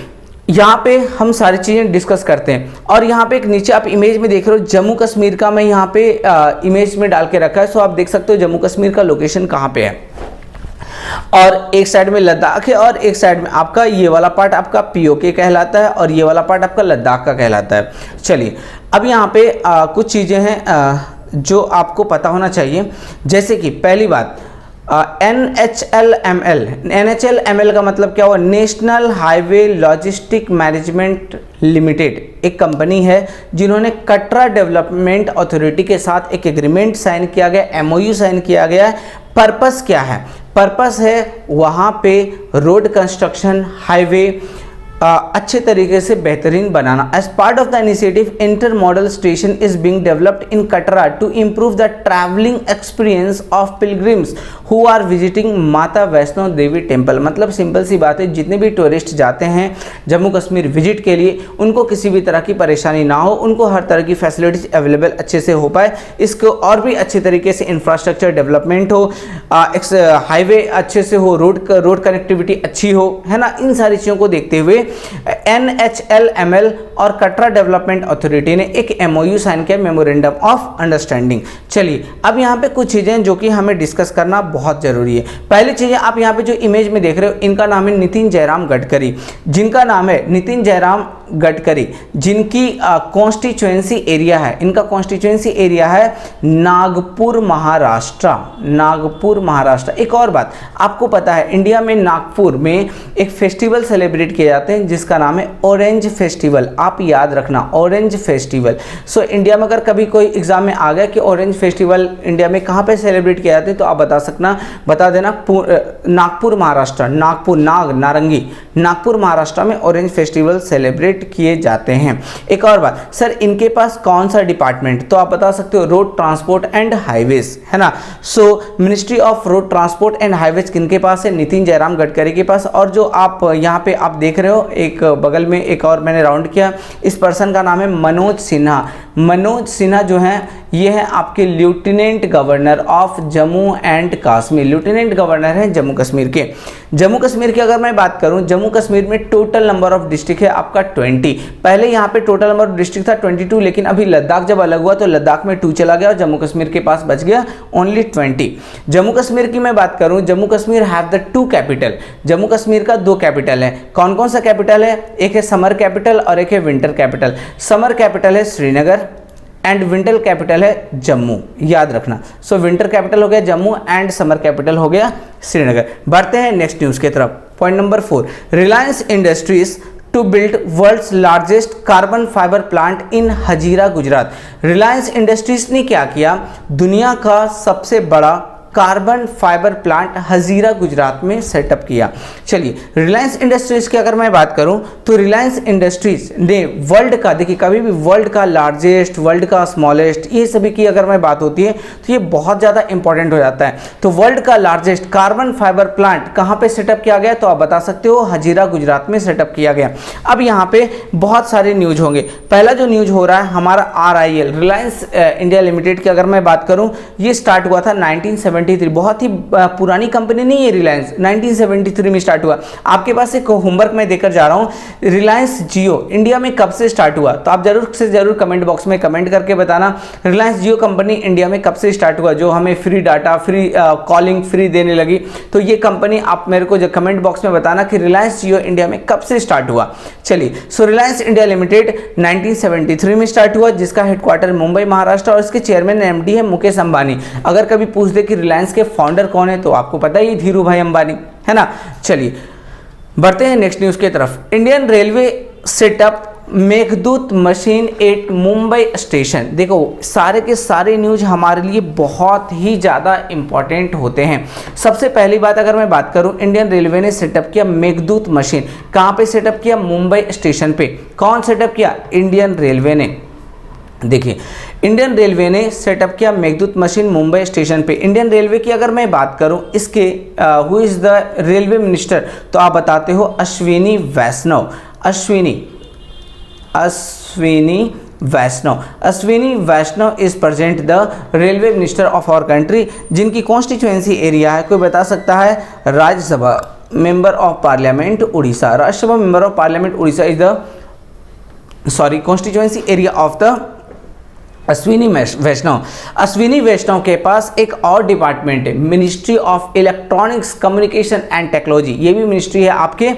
यहाँ पे हम सारी चीज़ें डिस्कस करते हैं। और यहाँ पे एक नीचे आप इमेज में देख रहे हो जम्मू कश्मीर का मैं यहाँ पे इमेज में डाल के रखा है, सो आप देख सकते हो जम्मू कश्मीर का लोकेशन कहाँ पे है। और एक साइड में लद्दाख है और एक साइड में आपका ये वाला पार्ट आपका POK कहलाता है और ये वाला पार्ट आपका लद्दाख का कहलाता है। चलिए अब यहाँ पे कुछ चीज़ें हैं जो आपको पता होना चाहिए, जैसे कि पहली बात NHLML का मतलब क्या हुआ, national highway logistic management limited एक कंपनी है जिन्होंने कटरा डेवलपमेंट अथॉरिटी के साथ एक एग्रीमेंट साइन किया गया, MOU साइन किया गया है। पर्पस क्या है, पर्पस है वहाँ पे रोड कंस्ट्रक्शन, हाईवे अच्छे तरीके से बेहतरीन बनाना। As part of the initiative intermodal station is being developed in Katra to improve the travelling experience of pilgrims who are visiting Mata Vaishno Devi temple. मतलब सिंपल सी बात है, जितने भी टूरिस्ट जाते हैं जम्मू कश्मीर विजिट के लिए उनको किसी भी तरह की परेशानी ना हो, उनको हर तरह की फैसिलिटीज अवेलेबल अच्छे से हो पाए, इसको और भी अच्छे तरीके से इंफ्रास्ट्रक्चर डेवलपमेंट हो, हाईवे अच्छे से हो, रोड कनेक्टिविटी अच्छी हो, है ना। इन सारी चीज़ों को देखते हुए NHLML और कटरा डेवलपमेंट अथॉरिटी ने एक MOU साइन किया, मेमोरेंडम ऑफ अंडरस्टैंडिंग। चलिए अब यहाँ पे कुछ चीज़ें जो कि हमें डिस्कस करना बहुत जरूरी है। पहली चीज़ें आप यहाँ पे जो इमेज में देख रहे हो इनका नाम है नितिन जयराम गडकरी, जिनका नाम है नितिन जयराम गडकरी, जिनकी कॉन्स्टिट्यूएंसी एरिया है, इनका कॉन्स्टिट्यूएंसी एरिया है नागपुर महाराष्ट्र, नागपुर महाराष्ट्र। एक और बात आपको पता है, इंडिया में नागपुर में एक फेस्टिवल सेलिब्रेट किए जाते हैं जिसका नाम है ऑरेंज फेस्टिवल। आप याद रखना ऑरेंज फेस्टिवल। सो इंडिया में अगर कभी कोई एग्जाम में आ गया कि ऑरेंज फेस्टिवल इंडिया में कहाँ पे सेलिब्रेट किए जाते हैं तो आप बता देना नागपुर महाराष्ट्र, नागपुर नारंगी, नागपुर महाराष्ट्र में ऑरेंज फेस्टिवल सेलिब्रेट किए जाते हैं। एक और बात सर, इनके पास कौन सा डिपार्टमेंट, तो आप बता सकते हो रोड ट्रांसपोर्ट एंड हाईवेज, है ना। सो ministry of road transport and highways किनके पास है, नितिन जयराम गडकरी के पास। और जो आप यहाँ पे आप देख रहे हो एक बगल में एक और मैंने राउंड किया, इस पर्सन का नाम है मनोज सिन्हा। मनोज सिन्हा जो है ये है आपके lieutenant governor of Jammu and Kashmir, lieutenant governor है जम्मू कश्मीर के। जम्मू कश्मीर की अगर मैं बात करूं, जम्मू कश्मीर में टोटल नंबर ऑफ डिस्ट्रिक्ट है आपका 20। पहले यहाँ पे टोटल नंबर ऑफ डिस्ट्रिक्ट था 22, लेकिन अभी लद्दाख जब अलग हुआ तो लद्दाख में 2 चला गया और जम्मू कश्मीर के पास बच गया ओनली 20। जम्मू कश्मीर की मैं बात करूं, Jammu Kashmir have the 2 capital, Jammu Kashmir का 2 कैपिटल है। कौन कौन सा कैपिटल है, एक है समर कैपिटल और एक है विंटर कैपिटल। समर कैपिटल है श्रीनगर एंड विंटर कैपिटल है जम्मू, याद रखना। सो विंटर कैपिटल हो गया जम्मू एंड समर कैपिटल हो गया श्रीनगर। बढ़ते हैं नेक्स्ट न्यूज की तरफ। Point number 4, Reliance Industries to build world's largest carbon fibre plant in Hazira Gujarat. Reliance Industries ने क्या किया, दुनिया का सबसे बड़ा carbon fibre plant Hazira Gujarat में सेटअप किया। चलिए रिलायंस इंडस्ट्रीज की अगर मैं बात करूं तो रिलायंस इंडस्ट्रीज ने वर्ल्ड का, देखिए कभी भी वर्ल्ड का लार्जेस्ट, वर्ल्ड का स्मॉलेस्ट, ये सभी की अगर मैं बात होती है तो ये बहुत ज़्यादा इंपॉर्टेंट हो जाता है। तो वर्ल्ड का लार्जेस्ट कार्बन फाइबर प्लांट कहाँ पे सेटअप किया गया, तो आप बता सकते हो हजीरा गुजरात में सेटअप किया गया। अब यहाँ पे बहुत सारे न्यूज होंगे। पहला जो न्यूज हो रहा है हमारा RIL, रिलायंस इंडिया लिमिटेड की अगर मैं बात करूँ, ये स्टार्ट हुआ था 1973, बहुत ही पुरानी कंपनी नहीं है रिलायंस, 1973 में स्टार्ट हुआ। आपके पास एक होमवर्क मैं देकर जा रहा हूं, रिलायंस जियो इंडिया में कब से स्टार्ट हुआ, तो आप जरूर से जरूर कमेंट बॉक्स में कमेंट करके बताना रिलायंस जियो कंपनी इंडिया में कब से स्टार्ट हुआ, जो हमें free data, free calling free देने लगी। तो ये कंपनी आप मेरे को जो कमेंट बॉक्स में बताना कि रिलायंस जियो इंडिया में कब से स्टार्ट हुआ। चलिए सो रिलायंस इंडिया लिमिटेड 1973 में स्टार्ट हुआ, जिसका हेडक्वार्टर मुंबई महाराष्ट्र और इसके चेयरमैन MD है मुकेश अंबानी। अगर कभी पूछ दे कि रिलायंस के फाउंडर कौन है? तो आपको पता ही, धीरू भाई अंबानी, है ना। चलिए बढ़ते हैं नेक्स्ट न्यूज़ की तरफ। Indian railway setup Meghdoot machine eight Mumbai station. देखो सारे के सारे न्यूज़ हमारे लिए बहुत ही ज़्यादा इंपॉर्टेंट होते हैं। सबसे पहली बात अगर मैं बात करूं, इंडियन रेलवे ने सेटअप किया मेघदूत मशीन। कहां पे सेटअप किया? मुंबई स्टेशन पे। कौन सेटअप किया? इंडियन रेलवे ने। देखिए इंडियन रेलवे ने सेटअप किया मेघदूत मशीन मुंबई स्टेशन पे। इंडियन रेलवे की अगर मैं बात करूं, इसके who is the railway minister, तो आप बताते हो Ashwini Vaishnaw. Ashwini Vaishnaw is present the railway minister of our country, जिनकी कॉन्स्टिट्यूएंसी एरिया है, कोई बता सकता है? Rajya Sabha member of parliament Odisha. Rajya Sabha member of parliament Odisha is the constituency area of the Ashwini Vaishnaw के पास एक और डिपार्टमेंट है, ministry of electronics communication and technology. ये भी मिनिस्ट्री है आपके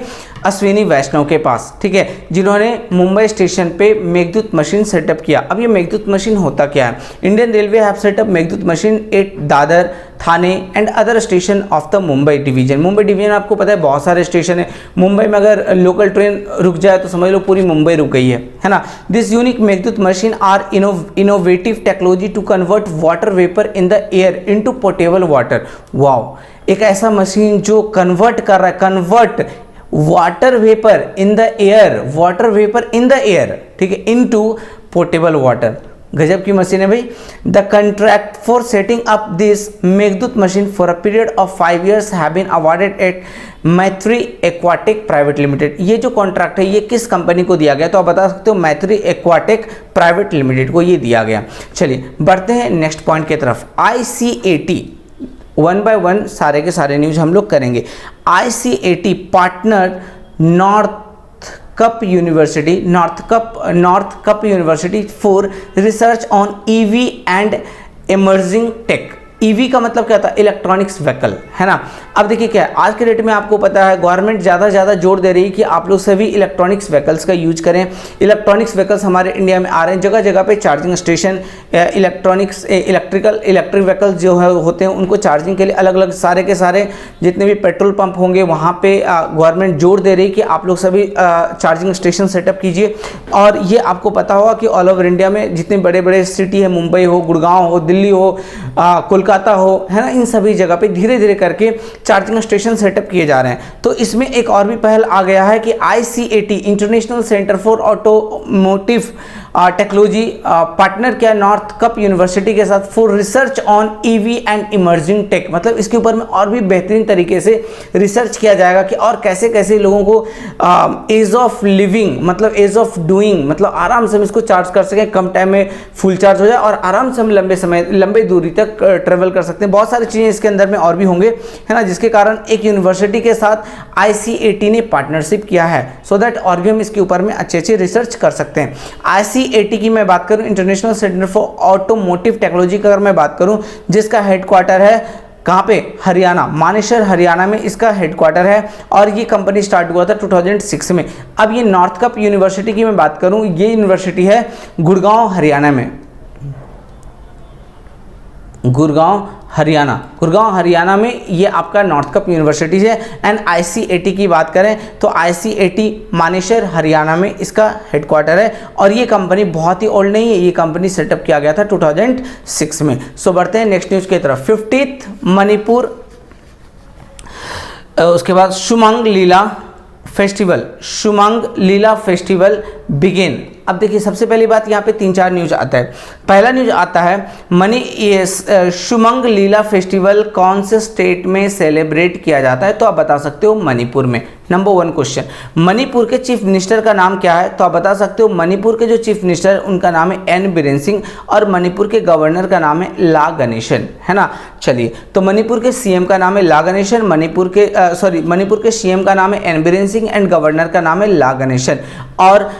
अश्विनी वैष्णव के पास, ठीक है, जिन्होंने मुंबई स्टेशन पे मेघदूत मशीन सेटअप किया। अब ये मेघदूत मशीन होता क्या है? Indian railway have setup Meghdoot machine eight Dadar, Thane and other station of the Mumbai division. Mumbai division आपको पता है बहुत सारे स्टेशन है। मुंबई में अगर लोकल ट्रेन रुक जाए तो समझ लो पूरी मुंबई रुक गई है ना। This unique Meghdoot machine are innovative technology to convert water vapour in the air into portable water. Wow, एक ऐसा मशीन जो कन्वर्ट कर रहा है, convert water vapour in the air, ठीक है, इनटू पोर्टेबल वाटर। गजब की मशीन है भाई। The contract for setting up this Meghdoot machine for a period of 5 years have been awarded at Maitri aquatic private limited. ये जो कॉन्ट्रैक्ट है ये किस कंपनी को दिया गया? तो आप बता सकते हो मैत्री एक्वाटिक प्राइवेट लिमिटेड को ये दिया गया। चलिए बढ़ते हैं नेक्स्ट पॉइंट की तरफ। ICAT, वन बाय वन सारे के सारे न्यूज हम लोग करेंगे। ICAT partner north cap university for research on EV and emerging tech. EV का मतलब क्या होता है? इलेक्ट्रॉनिक्स व्हीकल, है ना। अब देखिए क्या है, आज के डेट में आपको पता है गवर्नमेंट ज़्यादा से ज़्यादा जोर दे रही है कि आप लोग सभी इलेक्ट्रॉनिक्स व्हीकल्स का यूज करें। इलेक्ट्रॉनिक्स व्हीकल्स हमारे इंडिया में आ रहे हैं, जगह जगह पे चार्जिंग स्टेशन, इलेक्ट्रिक व्हीकल्स जो है होते हैं उनको चार्जिंग के लिए अलग अलग सारे के सारे जितने भी पेट्रोल पंप होंगे वहाँ पे गवर्नमेंट जोर दे रही है कि आप लोग सभी चार्जिंग स्टेशन सेटअप कीजिए। और ये आपको पता होगा कि ऑल ओवर इंडिया में जितने बड़े बड़े सिटी है, मुंबई हो, गुड़गांव हो, दिल्ली हो, कोलकाता हो, है ना, इन सभी जगह पे धीरे धीरे करके चार्जिंग स्टेशन सेटअप किए जा रहे हैं। तो इसमें एक और भी पहल आ गया है कि ICAT international centre for automotive technology partner क्या नॉर्थ कप यूनिवर्सिटी के साथ for research on EV and emerging tech. मतलब इसके ऊपर में और भी बेहतरीन तरीके से रिसर्च किया जाएगा कि और कैसे कैसे लोगों को एज ऑफ लिविंग मतलब एज ऑफ डूइंग मतलब आराम से हम इसको चार्ज कर सकें, कम टाइम में फुल चार्ज हो जाए और आराम से हम लंबे दूरी तक ट्रेवल कर सकते हैं। बहुत सारी चीज़ें इसके अंदर में और भी होंगे, है ना, जिसके कारण एक यूनिवर्सिटी के साथ ICAT ने पार्टनरशिप किया है सो दैट और भी हम इसके ऊपर में अच्छे अच्छे रिसर्च कर सकते हैं। ICAT की मैं बात करूं, international centre for automotive technology का अगर मैं बात करूं, जिसका हेडक्वार्टर है कहाँ पे? हरियाणा, मानेसर हरियाणा में इसका हेडक्वार्टर है और ये कंपनी स्टार्ट हुआ था 2006 में। अब ये नॉर्थ कप यूनिवर्सिटी की मैं बात करूं, ये यूनिवर्सिटी है गुड़गांव हरियाणा में, गुड़गांव हरियाणा में ये आपका नॉर्थ कप यूनिवर्सिटी है। एंड ICAT की बात करें तो ICAT मानेसर हरियाणा में इसका हेडक्वार्टर है और ये कंपनी बहुत ही ओल्ड नहीं है, ये कंपनी सेटअप किया गया था 2006 में। सो बढ़ते हैं नेक्स्ट न्यूज़ की तरफ। 50th मणिपुर, उसके बाद शुमंग लीला फेस्टिवल बिगिन। अब देखिए सबसे पहली बात यहाँ पे 3-4 न्यूज आता है। पहला न्यूज आता है शुमंग लीला फेस्टिवल कौन से स्टेट में सेलिब्रेट किया जाता है? तो आप बता सकते हो मणिपुर में। नंबर 1 क्वेश्चन, मणिपुर के चीफ मिनिस्टर का नाम क्या है? तो आप बता सकते हो मणिपुर के जो चीफ मिनिस्टर उनका नाम है N बीरेन सिंह और मणिपुर के गवर्नर का नाम है ला गणेशन, है ना। चलिए तो मणिपुर के CM का नाम है ला गणेशन, मणिपुर के CM का नाम है N Biren Singh and governor का नाम है ला गणेशन। और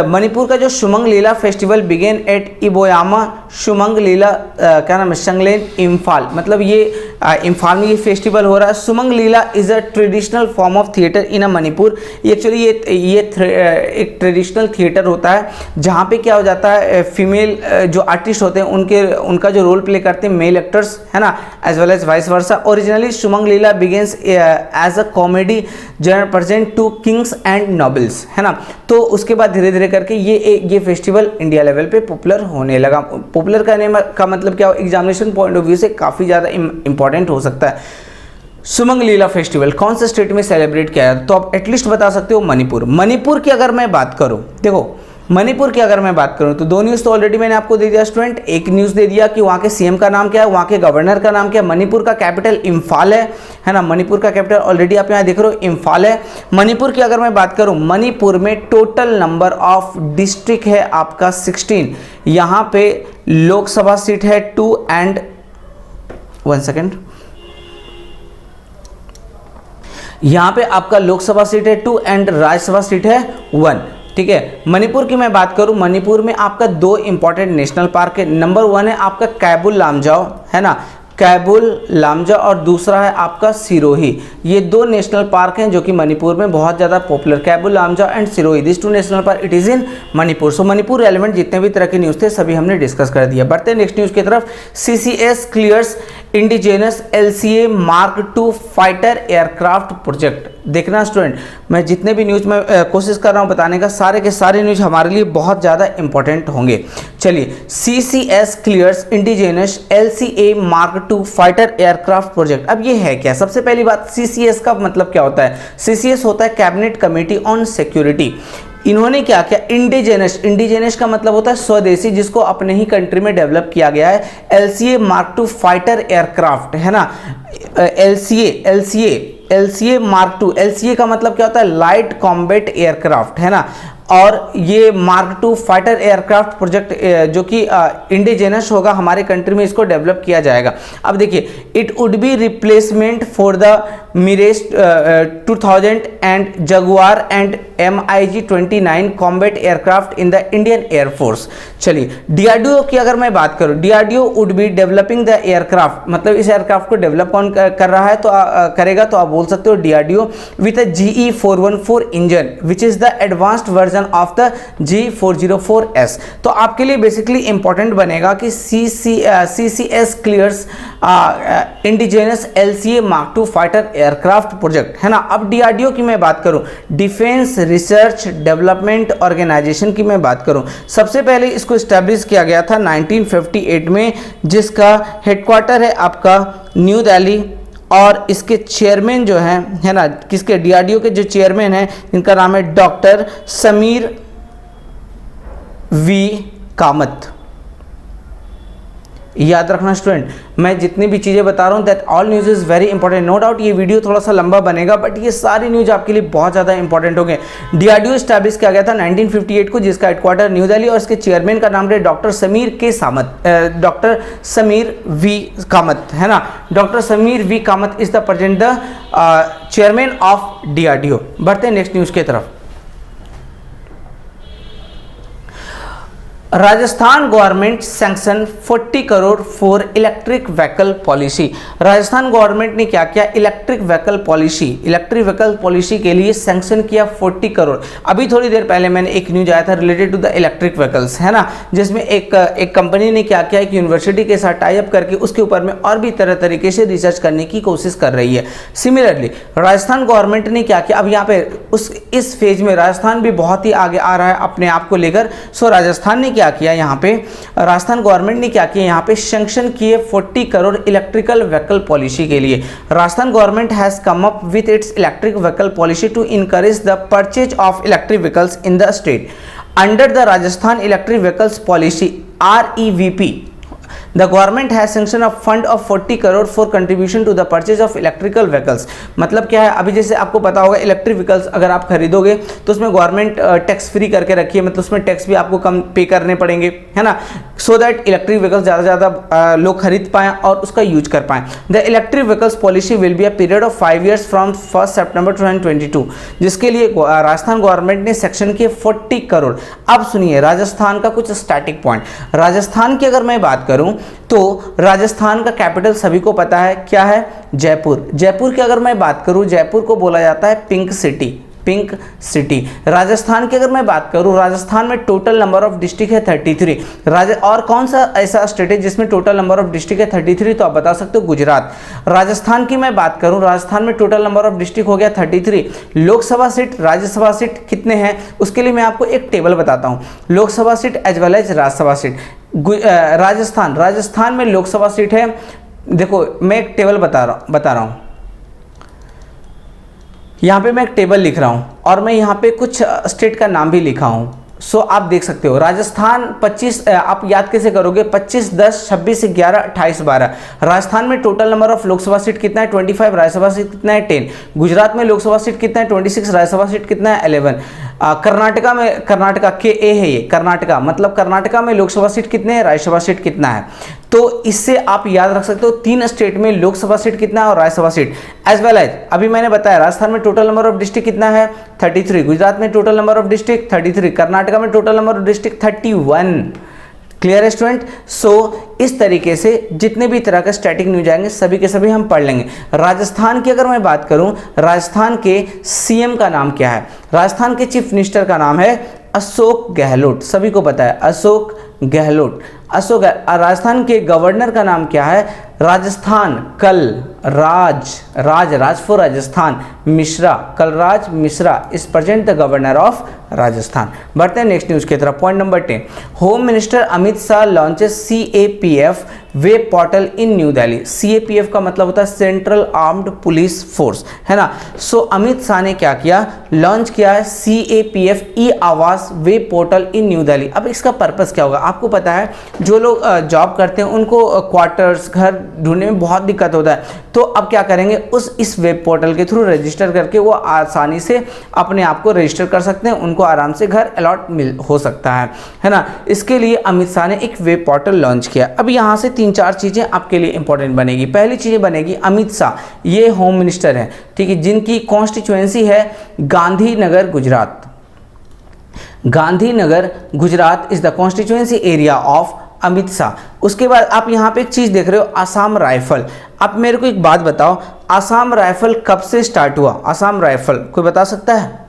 मणिपुर का जो शुमंग लीला फेस्टिवल बिगेन एट इबोयामा सुमंग लीला क्या नाम है, संगलेन इम्फाल, मतलब ये इम्फाल में ये फेस्टिवल हो रहा है। Sumang Lila is a traditional form of theatre in a Manipur. Actually ये एक ट्रेडिशनल थिएटर होता है जहाँ पे क्या हो जाता है, फीमेल जो आर्टिस्ट होते हैं उनका जो रोल प्ले करते हैं मेल एक्टर्स, है ना, as well as vice versa. Originally Sumang Lila begins as a comedy genre present to kings and nobles, है ना। तो उसके बाद धीरे धीरे करके ये फेस्टिवल इंडिया लेवल पे पॉपुलर होने लगा। पॉपुलर करने का मतलब क्या हो, एग्जामिनेशन पॉइंट ऑफ व्यू से काफ़ी ज़्यादा इंपॉर्टेंट हो सकता है। सुमंग लीला फेस्टिवल कौन से स्टेट में सेलिब्रेट किया जाता है, तो आप एटलीस्ट बता सकते हो मणिपुर। मणिपुर की अगर मैं बात करूं, देखो मणिपुर की अगर मैं बात करूं तो दो न्यूज़ तो ऑलरेडी मैंने आपको दे दिया स्टूडेंट। एक न्यूज़ दे दिया कि वहाँ के सीएम का नाम क्या है, वहाँ के गवर्नर का नाम क्या है। मणिपुर का कैपिटल इम्फाल है ना, मणिपुर का कैपिटल ऑलरेडी आप यहाँ देख रहे हो इम्फाल है। मणिपुर की अगर मैं बात करूँ, मणिपुर में टोटल नंबर ऑफ डिस्ट्रिक्ट है आपका 16। यहाँ पे लोकसभा सीट है 2 एंड 1 सेकेंड, यहाँ पे आपका लोकसभा सीट है 2 एंड राज्यसभा सीट है 1। ठीक है, मणिपुर की मैं बात करूं, मणिपुर में आपका 2 इंपॉर्टेंट नेशनल पार्क है। नंबर 1 है आपका कैबुल लामजाओ, है ना, कैबुल लामजाओ, और दूसरा है आपका सिरोही। ये 2 नेशनल पार्क हैं जो कि मणिपुर में बहुत ज़्यादा popular, Keibul Lamjao and Sirohi, this 2 national park it is in Manipur. So Manipur relevant जितने भी तरह के न्यूज़ थे सभी हमने डिस्कस कर दिया। बढ़ते हैं नेक्स्ट न्यूज़ की तरफ। CCS clears indigenous LCA Mark II fighter aircraft project. देखना स्टूडेंट, मैं जितने भी न्यूज़ में कोशिश कर रहा हूँ बताने का, सारे के सारे न्यूज़ हमारे लिए बहुत ज़्यादा इंपॉर्टेंट होंगे। चलिए, CCS clears indigenous LCA Mark II fighter aircraft project. अब ये है क्या, सबसे पहली बात CCS का मतलब क्या होता है। CCS होता है कैबिनेट कमेटी ऑन सिक्योरिटी। इन्होंने क्या किया, इंडिजेनस का मतलब होता है स्वदेशी, जिसको अपने ही कंट्री में डेवलप किया गया है। LCA Mark II fighter aircraft, है ना, LCA Mark II, LCA का मतलब क्या होता है, लाइट कॉम्बैट एयरक्राफ्ट, है ना। और ये Mark II fighter aircraft project जो कि इंडिजेनस होगा हमारे कंट्री में, इसको डेवलप किया जाएगा। अब देखिए, it would be replacement for the mirage 2000 and Jaguar and MiG 29 combat aircraft in the Indian air force. चलिए, DRDO की अगर मैं बात करूं, DRDO would be developing the aircraft, मतलब इस एयरक्राफ्ट को डेवलप कौन कर रहा है, तो करेगा, तो आप बोल सकते हो DRDO with a GE414 engine which is the advanced version of the G404S। तो आपके लिए बेसिकली इंपॉर्टेंट बनेगा कि CCS clears indigenous LCA Mark II fighter aircraft project, है ना। अब DRDO की मैं बात करूं, डिफेंस रिसर्च डेवलपमेंट ऑर्गेनाइजेशन की मैं बात करूं, सबसे पहले इसको स्टैब्लिश किया गया था 1958 में, जिसका हेडक्वार्टर है आपका न्यू दिल्ली। और इसके चेयरमैन जो हैं, है ना, किसके, DRDO के जो चेयरमैन हैं, इनका नाम है डॉक्टर समीर V कामत। याद रखना स्टूडेंट, मैं जितनी भी चीज़ें बता रहा हूँ that all news is very important. No doubt ये वीडियो थोड़ा सा लंबा बनेगा, बट ये सारी न्यूज़ आपके लिए बहुत ज़्यादा इंपॉर्टेंट हो गए। DRDO स्टैब्लिश किया गया था 1958 को, जिसका हेडक्वार्टर न्यू दिल्ली, और इसके चेयरमैन का नाम है डॉक्टर समीर V कामत, है ना। Doctor Sameer V Kamat is the present the chairman of DRDO। बढ़ते हैं नेक्स्ट न्यूज़ की तरफ। Rajasthan government sanction 40 crore for electric vehicle policy. Rajasthan government ने क्या किया, इलेक्ट्रिक व्हीकल पॉलिसी के लिए सैंक्शन किया 40 करोड़। अभी थोड़ी देर पहले मैंने एक न्यूज आया था related to the electric vehicles, है ना, जिसमें एक कंपनी ने क्या किया, एक यूनिवर्सिटी के साथ टाई अप करके उसके ऊपर में और भी तरह तरीके से रिसर्च करने की कोशिश कर रही है। सिमिलरली राजस्थान गवर्नमेंट ने क्या किया, अब यहाँ पे इस फेज में राजस्थान भी बहुत ही आगे आ रहा है अपने आप को लेकर। सो राजस्थान ने क्या किया, यहाँ पे राजस्थान गवर्नमेंट ने क्या किया, यहाँ पे सैंक्शन किए 40 करोड़ इलेक्ट्रिकल व्हीकल पॉलिसी के लिए। Rajasthan government has come up with its electric vehicle policy to encourage the purchase of electric vehicles in the state under the Rajasthan electric vehicles policy REVP। The government has sanction a fund of 40 crore for contribution to the purchase of electrical vehicles. मतलब क्या है, अभी जैसे आपको पता होगा इलेक्ट्रिक व्हीकल्स अगर आप खरीदोगे तो उसमें गवर्नमेंट टैक्स फ्री करके रखी है, मतलब उसमें टैक्स भी आपको कम पे करने पड़ेंगे, है ना, सो दैट इलेक्ट्रिक व्हीकल्स ज़्यादा से ज़्यादा लोग खरीद पाएँ और उसका यूज कर पाएँ। The electric vehicles policy will be a period of 5 years from 1 September 2022, जिसके लिए राजस्थान गवर्नमेंट ने सेक्शन किए 40 करोड़। अब सुनिए राजस्थान का कुछ स्टैटिक पॉइंट। राजस्थान की अगर मैं बात करूं तो राजस्थान का कैपिटल सभी को पता है क्या है, जयपुर। जयपुर की अगर मैं बात करूं, जयपुर को बोला जाता है pink city, pink city. Rajasthan की अगर मैं बात करूं, राजस्थान में टोटल नंबर ऑफ डिस्ट्रिक्ट है 33। और कौन सा ऐसा स्टेट है जिसमें टोटल नंबर ऑफ डिस्ट्रिक्ट है 33, तो आप बता सकते हो गुजरात। राजस्थान की मैं बात करूं, राजस्थान में टोटल नंबर ऑफ डिस्ट्रिक्ट हो गया 33। लोकसभा सीट, राज्यसभा सीट कितने हैं उसके लिए मैं आपको एक टेबल बताता हूं, Lok Sabha seat as well as Rajya Sabha seat. Rajasthan में लोकसभा सीट है, देखो मैं एक टेबल बता रहा हूं, यहाँ पे मैं एक टेबल लिख रहा हूँ और मैं यहाँ पे कुछ स्टेट का नाम भी लिखा हूँ। सो आप देख सकते हो राजस्थान 25, आप याद कैसे करोगे, 25, 10, 26, 11, 28, 12। राजस्थान में total number of Lok Sabha seat कितना है 25, राज्यसभा सीट कितना है 10। गुजरात में लोकसभा सीट कितना है 26, राज्यसभा सीट कितना है 11। कर्नाटका में, कर्नाटका के ए है ये, कर्नाटका मतलब कर्नाटका में लोकसभा सीट कितने हैं, राज्यसभा सीट कितना है। तो इससे आप याद रख सकते हो 3 स्टेट में लोकसभा सीट कितना है और Rajya Sabha seat as well as. अभी मैंने बताया राजस्थान में टोटल नंबर ऑफ डिस्ट्रिक्ट कितना है 33, गुजरात में total number of district 33, Karnataka में total number of district 31। Clear है स्टूडेंट। सो इस तरीके से जितने भी तरह के स्टैटिक न्यूज आएंगे सभी के सभी हम पढ़ लेंगे। राजस्थान की अगर मैं बात करूं, राजस्थान के सीएम का नाम क्या है, राजस्थान के चीफ मिनिस्टर का नाम है अशोक गहलोत, सभी को पता है अशोक गहलोत। राजस्थान के गवर्नर का नाम क्या है, Rajasthan Raj for Rajasthan Mishra, Kalraj Mishra is present the governor of Rajasthan. बढ़ते हैं नेक्स्ट न्यूज की तरफ। Point number 10, home minister Amit Shah launches CAPF web portal in New Delhi. CAPF का मतलब होता है सेंट्रल आर्म्ड पुलिस फोर्स, है ना। सो अमित शाह ने क्या किया, लॉन्च किया है CAPF ई आवास web portal in New Delhi. अब इसका पर्पस क्या होगा, आपको पता है जो लोग जॉब करते हैं उनको क्वार्टर्स, घर ढूंढने में बहुत दिक्कत होता है, तो अब क्या करेंगे, इस वेब पोर्टल के थ्रू रजिस्टर करके वो आसानी से अपने आप को रजिस्टर कर सकते हैं, उनको आराम से घर अलॉट हो सकता है ना। इसके लिए अमित शाह ने एक वेब पोर्टल लॉन्च किया। अब यहाँ से 3-4 चीज़ें आपके लिए इंपॉर्टेंट बनेगी। पहली चीज़ बनेगी, अमित शाह ये होम मिनिस्टर हैं, ठीक है, जिनकी कॉन्स्टिट्यूएंसी है Gandhinagar Gujarat. Gandhinagar Gujarat is the constituency area of Amit Shah. उसके बाद आप यहाँ पे एक चीज देख रहे हो, आसाम राइफल। आप मेरे को एक बात बताओ, आसाम राइफल कब से स्टार्ट हुआ, आसाम राइफल कोई बता सकता है।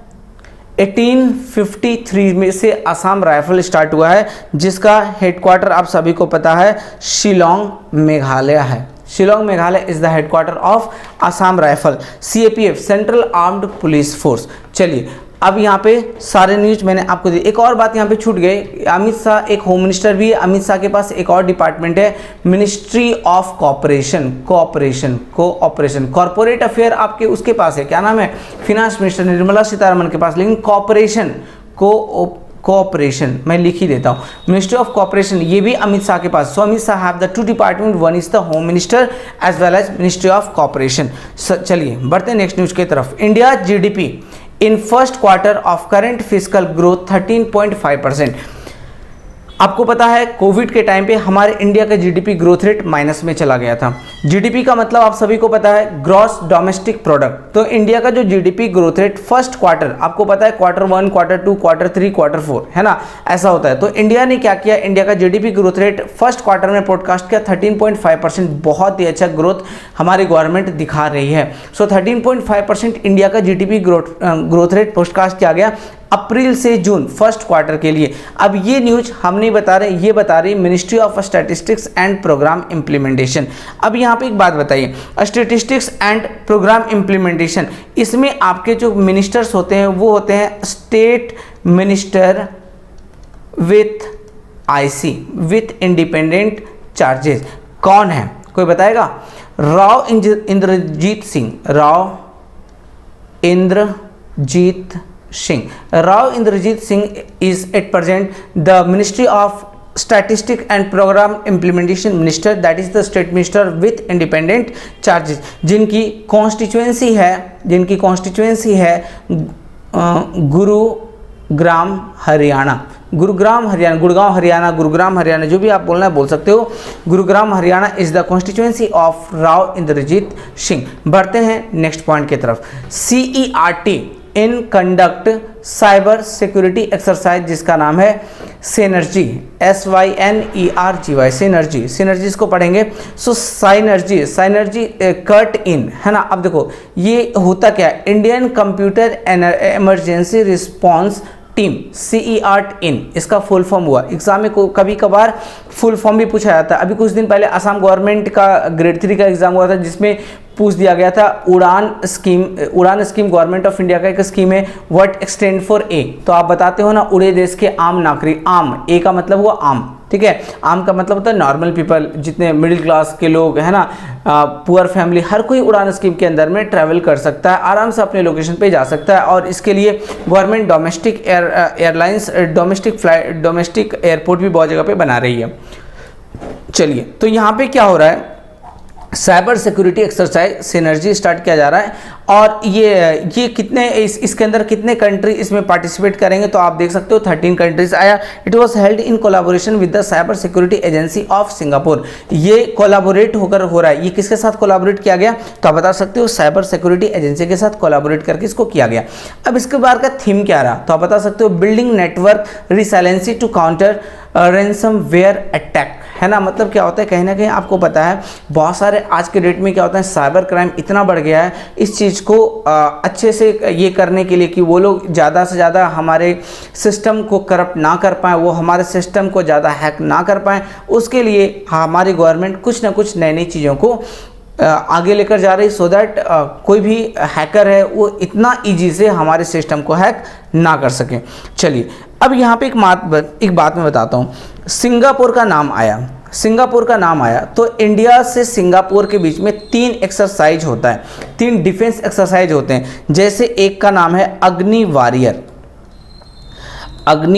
1853 में से आसाम राइफल स्टार्ट हुआ है, जिसका हेडक्वार्टर आप सभी को पता है शिलोंग मेघालय है। Shillong Meghalaya is the headquarter of Assam rifle. CAPF central armed police force. चलिए अब यहाँ पे सारे न्यूज मैंने आपको दी। एक और बात यहाँ पे छूट गई, अमित शाह एक होम मिनिस्टर भी है, अमित शाह के पास एक और डिपार्टमेंट है, ministry of corporation, cooperation corporate affair आपके उसके पास है, क्या नाम है, फिनेंस मिनिस्टर निर्मला सीतारमण के पास, लेकिन कॉपरेशन कोऑपरेशन मैं लिख ही देता हूँ, मिनिस्ट्री ऑफ कॉपरेशन ये भी अमित शाह के पास। So Amit Shah have the 2 department, one is the home minister as well as ministry of cooperation. चलिए बढ़ते हैं नेक्स्ट न्यूज की तरफ। India GDP in first quarter of current physical growth 13.5%। आपको पता है कोविड के टाइम पे हमारे इंडिया का GDP ग्रोथ रेट माइनस में चला गया था। GDP का मतलब आप सभी को पता है ग्रॉस डोमेस्टिक प्रोडक्ट। तो इंडिया का जो GDP growth rate first quarter, आपको पता है Q1, Q2, Q3, Q4 है ना, ऐसा होता है। तो इंडिया ने क्या किया, इंडिया का GDP growth rate first quarter में पॉडकास्ट किया 13.5%। बहुत ही अच्छा ग्रोथ हमारी गवर्नमेंट दिखा रही है। सो 13.5% इंडिया का GDP ग्रोथ रेट पॉडकास्ट किया गया अप्रैल से जून फर्स्ट क्वार्टर के लिए। अब ये न्यूज हम नहीं बता रहे, ये बता रही ministry of statistics and programme implementation. अब यहाँ पे एक बात बताइए, स्टैटिस्टिक्स एंड प्रोग्राम इम्प्लीमेंटेशन, इसमें आपके जो मिनिस्टर्स होते हैं वो होते हैं state minister with IC with independent charges. कौन है कोई बताएगा? Rao Inderjit Singh, Rao Inderjit Singh. Rao Inderjit Singh is at present the Ministry of statistic and programme implementation minister, that is the state minister with independent charges, जिनकी कॉन्स्टिट्यूएंसी है गुरुग्राम हरियाणा, गुरुग्राम हरियाणा, जो भी आप बोलना है बोल सकते हो। Gurugram Haryana is the constituency of Rao Inderjit Singh. बढ़ते हैं नेक्स्ट पॉइंट की तरफ। CERT in conduct cyber security exercise, जिसका नाम है सिनर्जी, SYNERGY, सिनर्जी इसको पढ़ेंगे। सो साइनर्जी कट इन है ना। अब देखो ये होता क्या है, Indian computer emergency response team, CERT इन इसका फुल फॉर्म हुआ। एग्जाम में कभी कभार फुल फॉर्म भी पूछा जाता है। अभी कुछ दिन पहले असम गवर्नमेंट का ग्रेड 3 का एग्जाम हुआ था, जिसमें पूछ दिया गया था उड़ान स्कीम गवर्नमेंट ऑफ इंडिया का एक स्कीम है, व्हाट एक्सटेंड फॉर ए। तो आप बताते हो ना, उड़े देश के आम नागरिक, आम ए का मतलब हुआ आम, ठीक है। आम का मतलब होता है नॉर्मल पीपल, जितने मिडिल क्लास के लोग है ना, पुअर फैमिली, हर कोई उड़ान स्कीम के अंदर में ट्रैवल कर सकता है, आराम से अपने लोकेशन पे जा सकता है। और इसके लिए government domestic airlines, domestic airport भी बहुत जगह पे बना रही है। चलिए, तो यहाँ पे क्या हो रहा है, cyber security exercise synergy start किया जा रहा है। और ये कितने इसके अंदर कितने कंट्री इसमें पार्टिसिपेट करेंगे, तो आप देख सकते हो 13 कंट्रीज आया। It was held in collaboration with the cyber security agency of Singapore. ये कोलैबोरेट होकर हो रहा है। ये किसके साथ कोलैबोरेट किया गया, तो आप बता सकते हो साइबर सिक्योरिटी एजेंसी के साथ कोलैबोरेट करके इसको किया गया। अब इसके बाद का थीम क्या रहा, तो आप बता सकते हो building network resiliency to counter ransomware attack, है ना। मतलब क्या होता है, कहीं ना कहीं आपको पता है बहुत सारे आज के डेट में क्या होता है, साइबर क्राइम इतना बढ़ गया है, इस चीज़ को अच्छे से ये करने के लिए कि वो लोग ज़्यादा से ज़्यादा हमारे सिस्टम को करप्ट ना कर पाएँ, वो हमारे सिस्टम को ज़्यादा हैक ना कर पाएँ, उसके लिए हमारी गवर्नमेंट कुछ ना कुछ नई नई चीज़ों को आगे लेकर जा रही, सो दैट कोई भी हैकर है वो इतना ईजी से हमारे सिस्टम को हैक ना कर सके। चलिए, अब यहाँ पे एक बात मैं बताता हूँ। सिंगापुर का नाम आया, तो इंडिया से सिंगापुर के बीच में 3 एक्सरसाइज होता है, 3 डिफेंस एक्सरसाइज होते हैं। जैसे एक का नाम है अग्नि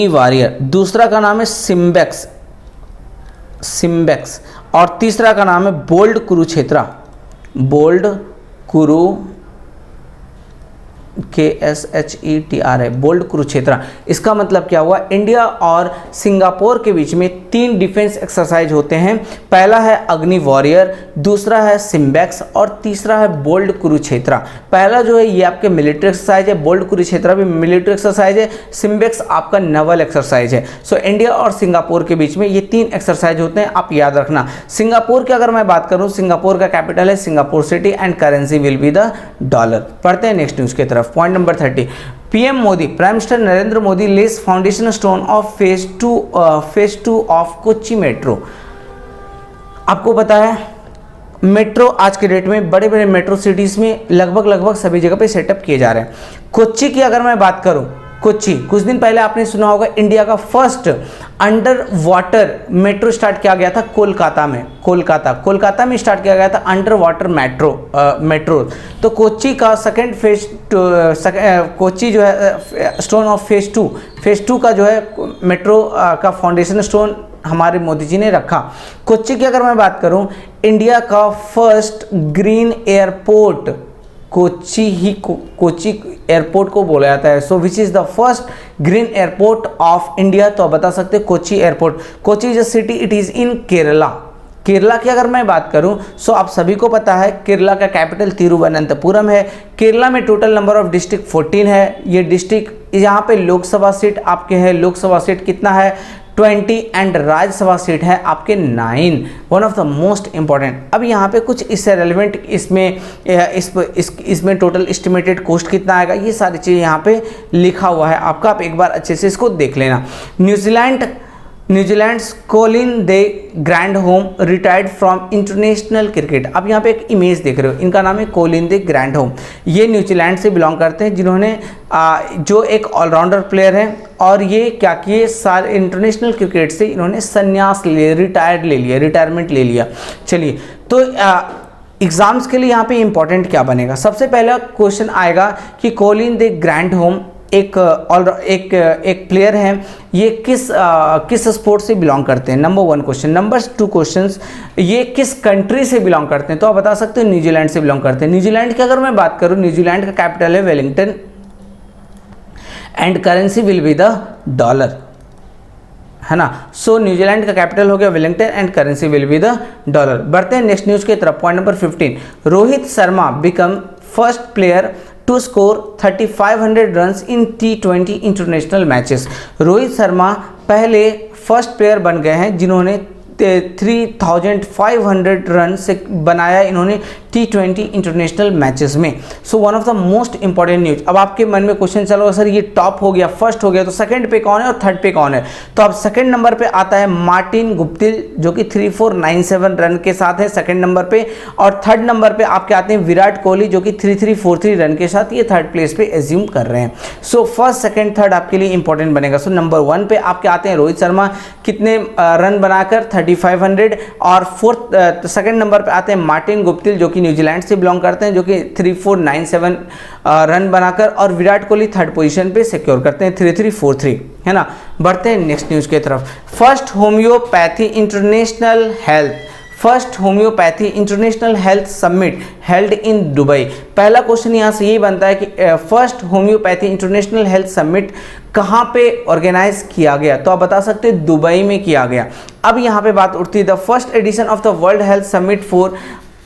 वॉरियर, दूसरा का नाम है सिम्बेक्स, और तीसरा का नाम है bold Kurukshetra, KSHETRA, bold Kurukshetra. इसका मतलब क्या हुआ, इंडिया और सिंगापुर के बीच में 3 डिफेंस एक्सरसाइज होते हैं। पहला है अग्नि वॉरियर, दूसरा है सिम्बेक्स, और तीसरा है बोल्ड कुरुक्षेत्रा। पहला जो है ये आपके मिलिट्री एक्सरसाइज है, बोल्ड कुरुक्षेत्रा भी मिलिट्री एक्सरसाइज है, सिम्बेक्स आपका नेवल एक्सरसाइज है। सो इंडिया और सिंगापुर के बीच में ये 3 एक्सरसाइज होते हैं, आप याद रखना। सिंगापुर की अगर मैं बात करूँ, सिंगापुर का कैपिटल है Singapore city and currency will be the dollar. पढ़ते हैं नेक्स्ट न्यूज की तरफ। Point number 30, PM Modi, prime minister Narendra Modi less foundation stone of phase 2 of Kochi metro. आपको पता है मेट्रो आज के डेट में बड़े बड़े मेट्रो सिटीज में लगभग सभी जगह पे सेटअप किए जा रहे हैं। कोच्चि की अगर मैं बात करूं, कोच्चि कुछ दिन पहले आपने सुना होगा, इंडिया का first under water metro start किया गया था कोलकाता में स्टार्ट किया गया था अंडर वाटर मेट्रो। तो कोच्चि का सेकेंड फेज, कोच्चि जो है स्टोन ऑफ फेज 2 का जो है मेट्रो का फाउंडेशन स्टोन हमारे मोदी जी ने रखा। कोच्चि की अगर मैं बात करूं, इंडिया का first green airport Kochi airport को बोला जाता है। So which is the first green airport of India, तो आप बता सकते हो Kochi airport. Kochi is a city, it is in Kerala की अगर मैं बात करूं, सो आप सभी को पता है केरला का कैपिटल तिरुवनंतपुरम है। केरला में टोटल नंबर ऑफ डिस्ट्रिक्ट 14 है। ये डिस्ट्रिक्ट, यहाँ पे लोकसभा सीट आपके है, लोकसभा सीट कितना है 20 एंड राज्यसभा सीट है आपके 9, one of the most important. अब यहाँ पे कुछ इससे रेलिवेंट इसमें टोटल एस्टिमेटेड कॉस्ट कितना आएगा, ये सारी चीज़ यहाँ पे लिखा हुआ है आपका, आप एक बार अच्छे से इसको देख लेना। New Zealand's Colin de Grandhomme retired from international cricket. अब यहाँ पे एक इमेज देख रहे हो, इनका नाम है कोलिन दे ग्रैंडहोम। ये न्यूजीलैंड से बिलोंग करते हैं, जिन्होंने जो एक ऑलराउंडर प्लेयर है, और ये क्या किए, सारे इंटरनेशनल क्रिकेट से इन्होंने संन्यास ले लिया, रिटायरमेंट ले लिया। चलिए, तो एग्जाम्स के लिए यहाँ पे इंपॉर्टेंट क्या बनेगा, सबसे पहला क्वेश्चन आएगा कि कोलिन दे ग्रैंडहोम एक प्लेयर हैं, ये किस स्पोर्ट से बिलोंग करते हैं? Number 1 question. नंबर 2 क्वेश्चंस, ये किस कंट्री से बिलोंग करते हैं? तो आप बता सकते हो न्यूजीलैंड से बिलोंग करते हैं। न्यूजीलैंड की अगर मैं बात करूं, न्यूजीलैंड का कैपिटल है Wellington and currency will be the dollar, है ना। सो न्यूजीलैंड का कैपिटल हो गया Wellington and currency will be the dollar. बढ़ते हैं नेक्स्ट न्यूज की तरफ। Point number 15, Rohit Sharma become first player to score 3500 runs in T20 international matches. Rohit Sharma पहले फर्स्ट प्लेयर बन गए हैं जिन्होंने 3500 रन से बनाया इन्होंने T20 इंटरनेशनल मैचेस में। So one of the most important news. अब आपके मन में क्वेश्चन चलो, सर ये टॉप हो गया, फर्स्ट हो गया, तो सेकंड पे कौन है और थर्ड पे कौन है? तो अब सेकंड नंबर पे आता है मार्टिन गुप्टिल जो कि 3497 रन के साथ है सेकंड नंबर पे, और थर्ड नंबर पे आपके आते हैं विराट कोहली जो कि 3343 रन के साथ ये थर्ड प्लेस पे एज्यूम कर रहे हैं। सो फर्स्ट सेकंड थर्ड आपके लिए इंपॉर्टेंट बनेगा। सो नंबर 1 पे आपके आते हैं रोहित शर्मा, कितने रन बनाकर 3500, और फोर्थ सेकंड नंबर पे आते हैं मार्टिन गुप्टिल जो कि न्यूजीलैंड से बिलोंग करते हैं जो कि 3497 रन बनाकर, और विराट कोहली थर्ड पोजीशन पे सिक्योर करते हैं 3343, है ना। बढ़ते हैं नेक्स्ट न्यूज की तरफ। First homeopathy international health summit held in Dubai. पहला क्वेश्चन यहाँ से यही बनता है कि first homeopathy international health summit कहाँ पे ऑर्गेनाइज किया गया? तो आप बता सकते हैं दुबई में किया गया। अब यहाँ पे बात उठती है, the first edition of the world health summit for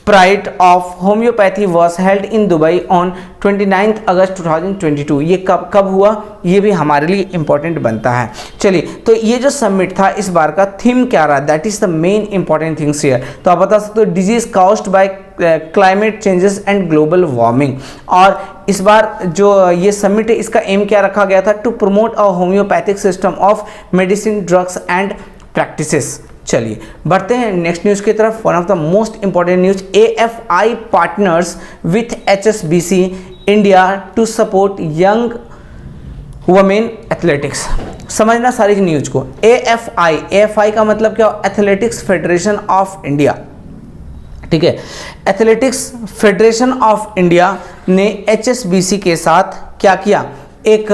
pride of homeopathy was held in Dubai on 29 अगस्त 2022। ये कब हुआ? ये भी हमारे लिए इंपॉर्टेंट बनता है। चलिए, तो ये जो समिट था इस बार का थीम क्या रहा? That is the main important things here. तो आप बता सकते हो disease caused by climate changes and global warming. और इस बार जो ये समिट है इसका एम क्या रखा गया था? To promote a homoeopathic system of medicine, drugs and practices. चलिए बढ़ते हैं नेक्स्ट न्यूज की तरफ। One of the most important news, AFI partners with HSBC India to support young women athletics. समझना सारी न्यूज को। AFI का मतलब क्या? एथलेटिक्स फेडरेशन ऑफ इंडिया, ठीक है। एथलेटिक्स फेडरेशन ऑफ इंडिया ने HSBC के साथ क्या किया? एक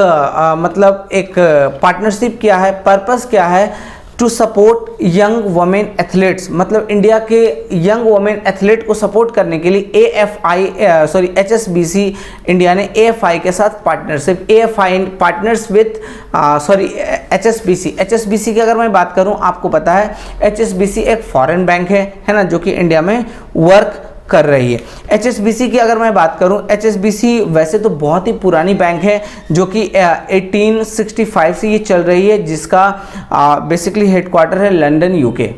मतलब एक पार्टनरशिप किया है। पर्पस क्या है? To support young women athletes, मतलब इंडिया के यंग वुमेन एथलीट को सपोर्ट करने के लिए HSBC इंडिया ने AFI के साथ partnership, AFI partners with HSBC की अगर मैं बात करूं, आपको पता है HSBC एक फॉरेन बैंक है ना, जो कि इंडिया में वर्क कर रही है। HSBC की अगर मैं बात करूं, HSBC वैसे तो बहुत ही पुरानी बैंक है जो कि 1865 से ये चल रही है, जिसका बेसिकली हेडक्वार्टर है लंदन यूके,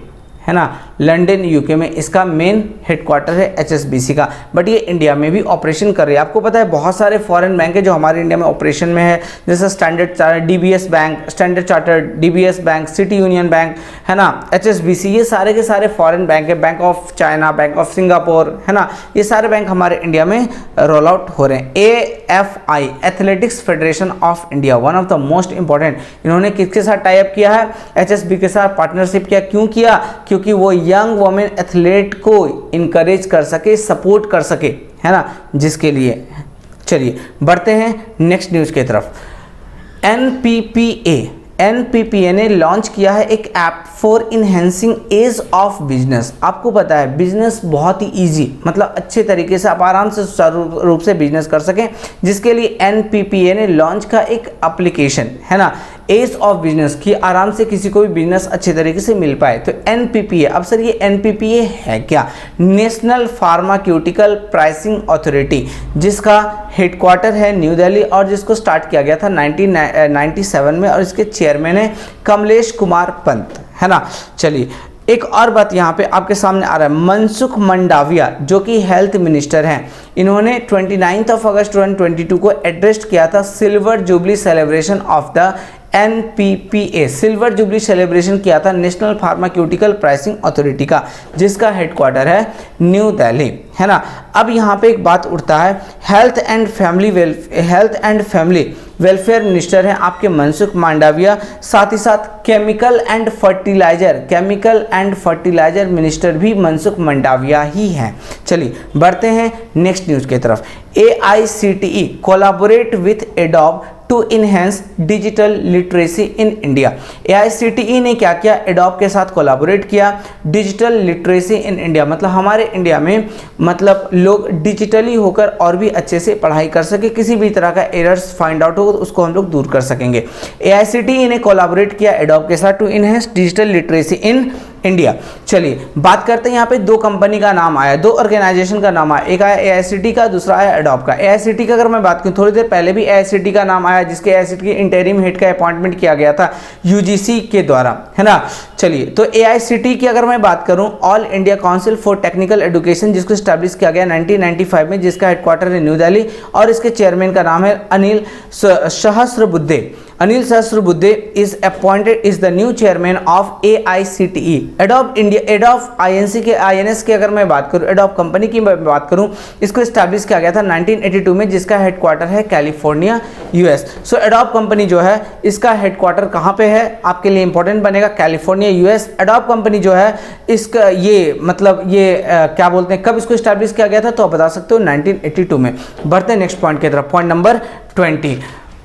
है ना। लंदन यूके में इसका मेन हेडक्वार्टर है HSBC का, बट ये इंडिया में भी ऑपरेशन कर रही है। आपको पता है बहुत सारे फॉरेन बैंक है जो हमारे इंडिया में ऑपरेशन में है, जैसे standard chartered DBS bank, standard chartered DBS bank, city union bank, है ना, HSBC, ये सारे के सारे फॉरेन बैंक है। Bank of China, bank of Singapore, है ना, ये सारे बैंक हमारे इंडिया में रोल आउट हो रहे हैं। AFI athletics federation of India, one of the most important. इन्होंने किसके साथ टाई अप किया है? HSBC के साथ पार्टनरशिप किया। क्यों किया? क्योंकि वो यंग वुमेन एथलीट को इनकरेज कर सके, सपोर्ट कर सके, है ना, जिसके लिए। चलिए बढ़ते हैं नेक्स्ट न्यूज की तरफ। NPPA ने लॉन्च किया है एक app for enhancing ease of business. आपको पता है बिजनेस बहुत ही इजी, मतलब अच्छे तरीके से आप आराम से सुचारू रूप से बिजनेस कर सकें, जिसके लिए NPPA ने लॉन्च का एक एप्लीकेशन, है ना, एज ऑफ बिजनेस, की आराम से किसी को भी बिजनेस अच्छे तरीके से मिल पाए। तो NPPA, अब सर ये NPPA है क्या? नेशनल फार्मास्यूटिकल प्राइसिंग अथॉरिटी, जिसका हेडक्वार्टर है न्यू दिल्ली और जिसको स्टार्ट किया गया था 1997 में, और इसके चेयरमैन है कमलेश कुमार पंत, है ना। चलिए एक और बात यहाँ पे आपके सामने आ रहा है, मनसुख मंडाविया जो कि हेल्थ मिनिस्टर हैं, इन्होंने 29 अगस्त 2022 को एड्रेस किया था silver jubilee celebration of the NPPA, silver jubilee celebration किया था नेशनल फार्मास्यूटिकल प्राइसिंग अथॉरिटी का, जिसका हेडक्वार्टर है न्यू दिल्ली, है ना। अब यहाँ पे एक बात उठता है, health and family welfare minister हैं आपके मनसुख मांडविया, साथ ही साथ केमिकल एंड फर्टिलाइजर मिनिस्टर भी मनसुख मंडाविया ही हैं। चलिए बढ़ते हैं नेक्स्ट न्यूज की तरफ। AICTE collaborate with Adobe to enhance digital literacy in India. AICTE ने क्या किया, एडोब के साथ कोलैबोरेट किया, डिजिटल लिटरेसी इन इंडिया मतलब हमारे इंडिया में मतलब लोग डिजिटली होकर और भी अच्छे से पढ़ाई कर सके, किसी भी तरह का एरर्स फाइंड आउट हो तो उसको हम लोग दूर कर सकेंगे। AICTE ने कोलैबोरेट किया एडोब के साथ to enhance digital literacy in India. चलिए बात करते हैं, यहाँ पे दो कंपनी का नाम आया, दो ऑर्गेनाइजेशन का नाम आया, एक आया AICTE का, दूसरा आया एडोब का। AICTE का अगर मैं बात करूँ, थोड़ी देर पहले भी AICTE का नाम आया, जिसके AICTE के इंटरिम हेड का अपॉइंटमेंट किया गया था UGC के द्वारा, है ना। चलिए तो AICTE की अगर मैं बात करूं, all India council for technical education, जिसको स्टैब्लिश किया गया 1995 में, जिसका हेडक्वार्टर है न्यू दिल्ली और इसके चेयरमैन का नाम है Anil Sahasrabuddhe. Anil Sahasrabuddhe is appointed is the new chairman of AICTE। Adobe India, adobe INS की अगर मैं बात करूं, एडोब कंपनी की मैं बात करूं, इसको स्टैब्लिश किया गया था 1982 में, जिसका हेडक्वार्टर है कैलिफोर्निया US। सो एडोब कंपनी जो है इसका हेडक्वार्टर कहाँ पे है, आपके लिए इंपॉर्टेंट बनेगा, कैलिफोर्निया US। एडोब कंपनी जो है इसका ये मतलब ये क्या बोलते हैं, कब इसको स्टैब्लिश किया गया था, तो आप बता सकते हो 1982 में। बढ़ते हैं नेक्स्ट पॉइंट की तरफ, पॉइंट नंबर 20।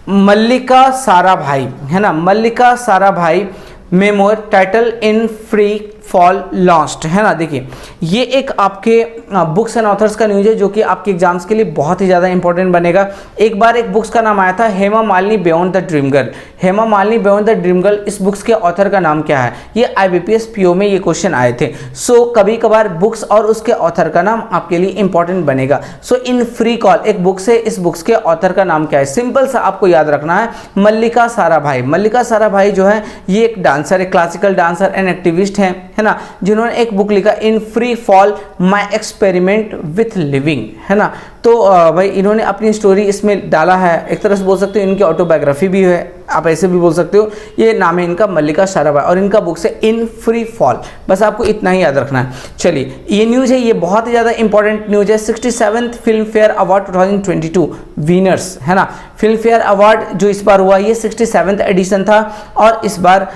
मल्लिका साराभाई, है ना, Mallika Sarabhai memoir title in free fall launched, है ना। देखिए ये एक आपके बुक्स एंड ऑथर्स का न्यूज है जो कि आपके एग्जाम्स के लिए बहुत ही ज़्यादा इंपॉर्टेंट बनेगा। एक बार एक बुक्स का नाम आया था Hema Malini beyond the dream girl. Hema Malini beyond the dream girl, इस बुक्स के ऑथर का नाम क्या है, ये IBPS PO में ये क्वेश्चन आए थे। सो कभी कभार बुक्स और उसके ऑथर का नाम आपके लिए इंपॉर्टेंट बनेगा। सो इन फ्री कॉल एक बुक से, इस बुक्स के ऑथर का नाम क्या है, सिंपल सा आपको याद रखना है, मल्लिका साराभाई। मल्लिका साराभाई जो है ये एक डांसर, एक क्लासिकल डांसर एंड एक्टिविस्ट है ना, जिन्होंने एक बुक लिखा in free fall my experiment with living, है ना। तो भाई इन्होंने अपनी स्टोरी इसमें डाला है, एक तरह से बोल सकते हो इनकी ऑटोबायोग्राफी भी है, आप ऐसे भी बोल सकते हो। ये नाम है इनका मल्लिका साराभाई और इनका बुक से इन फ्री फॉल, बस आपको इतना ही याद रखना है। चलिए ये न्यूज़ है, ये बहुत ही ज़्यादा इंपॉर्टेंट न्यूज़ है। 67th film fair award 2022 winners, है ना। फिल्म फेयर अवार्ड जो इस बार हुआ ये 67th एडिशन था और इस बार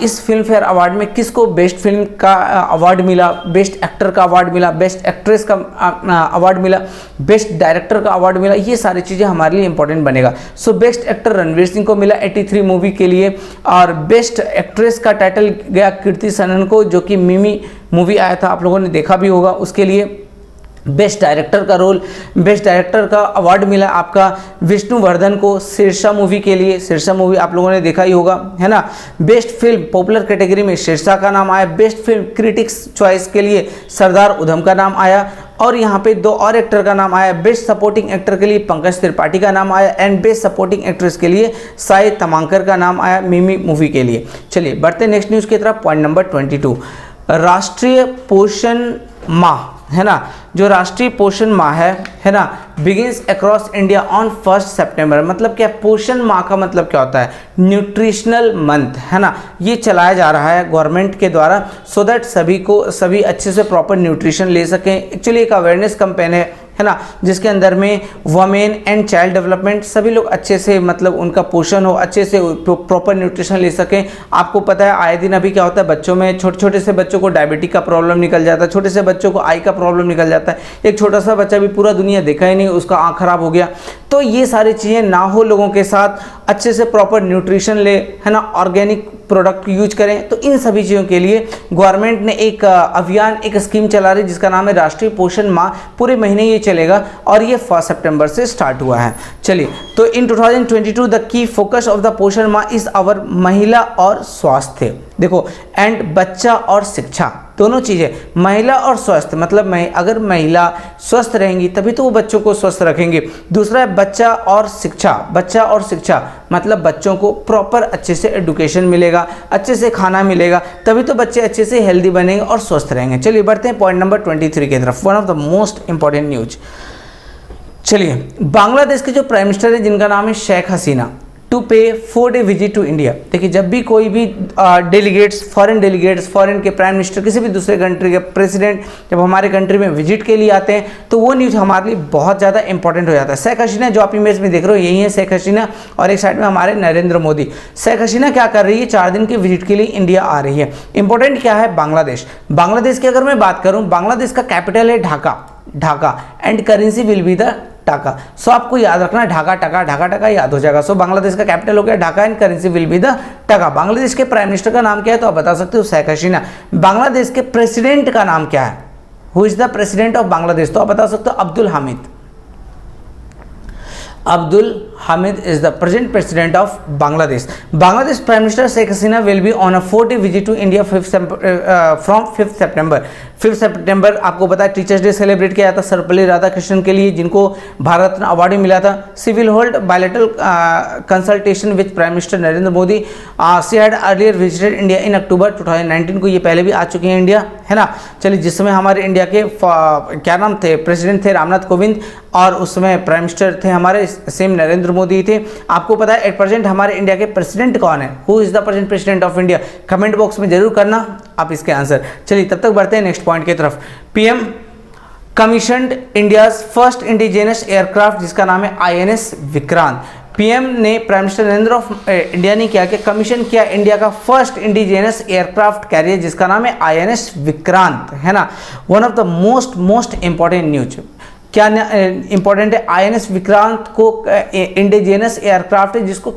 इस फिल्म फेयर अवार्ड में किसको बेस्ट फिल्म का अवार्ड मिला, बेस्ट एक्टर का अवार्ड मिला, बेस्ट एक्ट्रेस का अवार्ड मिला, बेस्ट डायरेक्टर का अवार्ड मिला, ये सारी चीज़ें हमारे लिए इंपॉर्टेंट बनेगा। So best actor Ranveer Singh को मिला 83 मूवी के लिए और बेस्ट एक्ट्रेस का टाइटल गया कीर्ति सनन को, जो कि मिमी मूवी आया था, आप लोगों ने देखा भी होगा, उसके लिए। बेस्ट डायरेक्टर का रोल, बेस्ट डायरेक्टर का अवार्ड मिला आपका विष्णुवर्धन को शेरशाह मूवी के लिए, शेरशाह मूवी आप लोगों ने देखा ही होगा, है ना। बेस्ट फिल्म पॉपुलर कैटेगरी में शेरशाह का नाम आया, बेस्ट फिल्म क्रिटिक्स चॉइस के लिए सरदार उधम का नाम आया और यहाँ पे दो और एक्टर का नाम आया। बेस्ट सपोर्टिंग एक्टर के लिए पंकज त्रिपाठी का नाम आया एंड बेस्ट सपोर्टिंग एक्ट्रेस के लिए साई तमांकर का नाम आया मिमी मूवी के लिए। चलिए बढ़ते नेक्स्ट न्यूज़ की तरफ, पॉइंट नंबर 22। राष्ट्रीय पोषण माह, है ना, जो राष्ट्रीय पोषण माह है ना, बिगिंस अक्रॉस इंडिया ऑन 1 सितंबर। मतलब क्या, पोषण माह का मतलब क्या होता है, न्यूट्रिशनल मंथ, है ना। ये चलाया जा रहा है गवर्नमेंट के द्वारा सो दैट सभी अच्छे से प्रॉपर न्यूट्रिशन ले सकें। एक्चुअली एक अवेयरनेस कैंपेन है ना, जिसके अंदर में वुमेन एंड चाइल्ड डेवलपमेंट सभी लोग अच्छे से मतलब उनका पोषण हो, अच्छे से प्रॉपर न्यूट्रिशन ले सकें। आपको पता है आए दिन अभी क्या होता है, बच्चों में छोटे छोटे से बच्चों को डायबिटीज का प्रॉब्लम निकल जाता है, छोटे से बच्चों को आई का प्रॉब्लम निकल जाता है। एक छोटा सा बच्चा भी पूरा दुनिया देखा ही नहीं, उसका आँख खराब हो गया। तो ये सारी चीज़ें ना हो, लोगों के साथ अच्छे से प्रॉपर न्यूट्रिशन ले, है ना, ऑर्गेनिक प्रोडक्ट यूज करें। तो इन सभी चीज़ों के लिए गवर्नमेंट ने एक अभियान, एक स्कीम चला रही जिसका नाम है राष्ट्रीय पोषण माह। पूरे महीने ये चलेगा और ये 1 सितंबर से स्टार्ट हुआ है। चलिए तो इन 2022 the key focus of the पोषण माह इज आवर महिला और स्वास्थ्य। देखो एंड बच्चा और शिक्षा, दोनों चीज़ें, महिला और स्वास्थ्य मतलब अगर महिला स्वस्थ रहेंगी तभी तो वो बच्चों को स्वस्थ रखेंगे। दूसरा है बच्चा और शिक्षा, बच्चा और शिक्षा मतलब बच्चों को प्रॉपर अच्छे से एजुकेशन मिलेगा, अच्छे से खाना मिलेगा, तभी तो बच्चे अच्छे से हेल्दी बनेंगे और स्वस्थ रहेंगे। चलिए बढ़ते हैं पॉइंट नंबर 23 की तरफ, one of the most important news. चलिए बांग्लादेश के जो प्राइम मिनिस्टर है जिनका नाम है शेख हसीना, टू पे 4 डे विजिट टू इंडिया। देखिए जब भी कोई भी डेलीगेट्स, फॉरेन के प्राइम मिनिस्टर, किसी भी दूसरे कंट्री के प्रेसिडेंट जब हमारे कंट्री में विजिट के लिए आते हैं तो वो न्यूज़ हमारे लिए बहुत ज़्यादा इंपॉर्टेंट हो जाता है। शेख हसीना जो आप इमेज में देख रहे हो यही है शेख हसीना और एक साइड में हमारे नरेंद्र मोदी। शेख हसीना क्या कर रही है, 4 दिन की विजिट के लिए इंडिया आ रही है। इंपॉर्टेंट क्या है, बांग्लादेश। बांग्लादेश की अगर मैं बात करूँ, बांग्लादेश का कैपिटल है Dhaka and currency will be the टाका। सो आपको याद रखना है ढाका टाका, ढाका टाका याद हो जाएगा। सो बांग्लादेश का कैपिटल हो गया Dhaka and currency will be the टाका। बांग्लादेश के प्राइम मिनिस्टर का नाम क्या है तो आप बता सकते हो शेख हसीना। बांग्लादेश के प्रेसिडेंट का नाम क्या है, who is the president of Bangladesh, तो आप बता सकते हो Abdul Hamid. Abdul Hamid is the present president of Bangladesh. Bangladesh Prime Minister Sheikh Hasina will be on a 4-day visit to India from 5th September. 5 सितंबर आपको पता है टीचर्स डे सेलिब्रेट किया जाता सर्वपल्ली राधाकृष्णन के लिए, जिनको भारत रत्न अवार्ड मिला था। She will hold bilateral consultation with prime minister Narendra Modi. She had earlier visited India in October 2019 को, ये पहले भी आ चुके हैं इंडिया, है ना। चलिए, जिस समय हमारे इंडिया के क्या नाम थे, प्रेसिडेंट थे रामनाथ कोविंद, और उस समय प्राइम मिनिस्टर थे हमारे सेम नरेंद्र मोदी थे। आपको पता है एट प्रेजेंट हमारे इंडिया के प्रेसिडेंट कौन है, who is the present president of India, comment box में जरूर करना आप इसके आंसर। चलिए, तब तक बढ़ते हैं नेक्स्ट पॉइंट की तरफ। PM commissioned India's first indigenous aircraft, जिसका नाम है INS विक्रांत। पीएम ने, prime minister Narendra of India ने क्या किया, कमीशन किया इंडिया का फर्स्ट इंडिजिनस एयरक्राफ्ट कैरियर, जिसका नाम है INS विक्रांत, है ना। One of the most important news, क्या इंपॉर्टेंट है, INS विक्रांत को इंडिजिनस एयरक्राफ्ट है जिसको